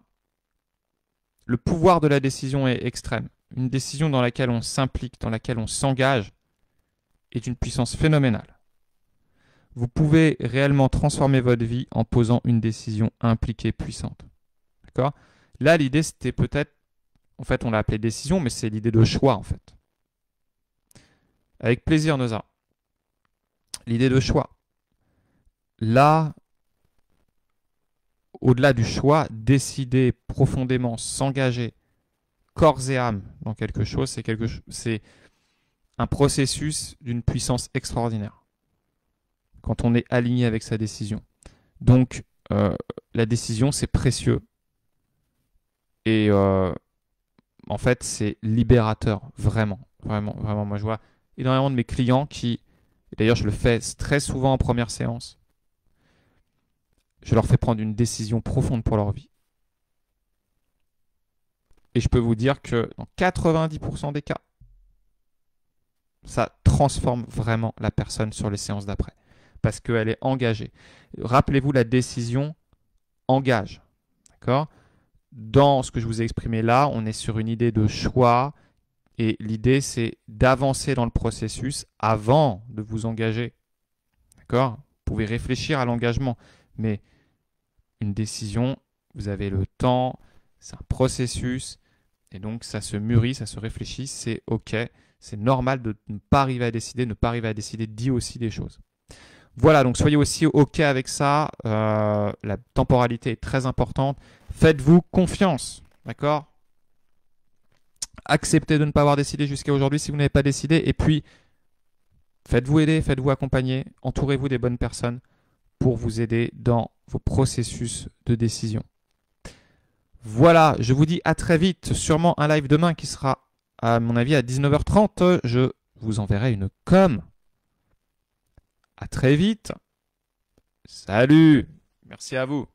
[SPEAKER 1] le pouvoir de la décision est extrême. Une décision dans laquelle on s'implique, dans laquelle on s'engage, est une puissance phénoménale. Vous pouvez réellement transformer votre vie en posant une décision impliquée, puissante. D'accord? Là, l'idée, c'était peut-être, en fait, on l'a appelé décision, mais c'est l'idée de choix, en fait. Avec plaisir, Noza. L'idée de choix. Là, au-delà du choix, décider profondément, s'engager corps et âme dans quelque chose, c'est un processus d'une puissance extraordinaire quand on est aligné avec sa décision. Donc, la décision, c'est précieux. Et en fait, c'est libérateur, vraiment, vraiment, vraiment. Moi, je vois énormément de mes clients qui, et d'ailleurs, je le fais très souvent en première séance, je leur fais prendre une décision profonde pour leur vie. Et je peux vous dire que dans 90% des cas, ça transforme vraiment la personne sur les séances d'après. Parce qu'elle est engagée. Rappelez-vous, la décision engage. D'accord ? Dans ce que je vous ai exprimé là, on est sur une idée de choix. Et l'idée, c'est d'avancer dans le processus avant de vous engager. D'accord ? Vous pouvez réfléchir à l'engagement. Mais une décision, vous avez le temps, c'est un processus. Et donc, ça se mûrit, ça se réfléchit, c'est OK. C'est normal de ne pas arriver à décider. Ne pas arriver à décider dit aussi des choses. Voilà, donc soyez aussi OK avec ça. La temporalité est très importante. Faites-vous confiance, d'accord? Acceptez de ne pas avoir décidé jusqu'à aujourd'hui si vous n'avez pas décidé. Et puis, faites-vous aider, faites-vous accompagner. Entourez-vous des bonnes personnes pour vous aider dans vos processus de décision. Voilà, je vous dis à très vite. Sûrement un live demain qui sera, à mon avis, à 19h30. Je vous enverrai une com. À très vite. Salut. Merci à vous.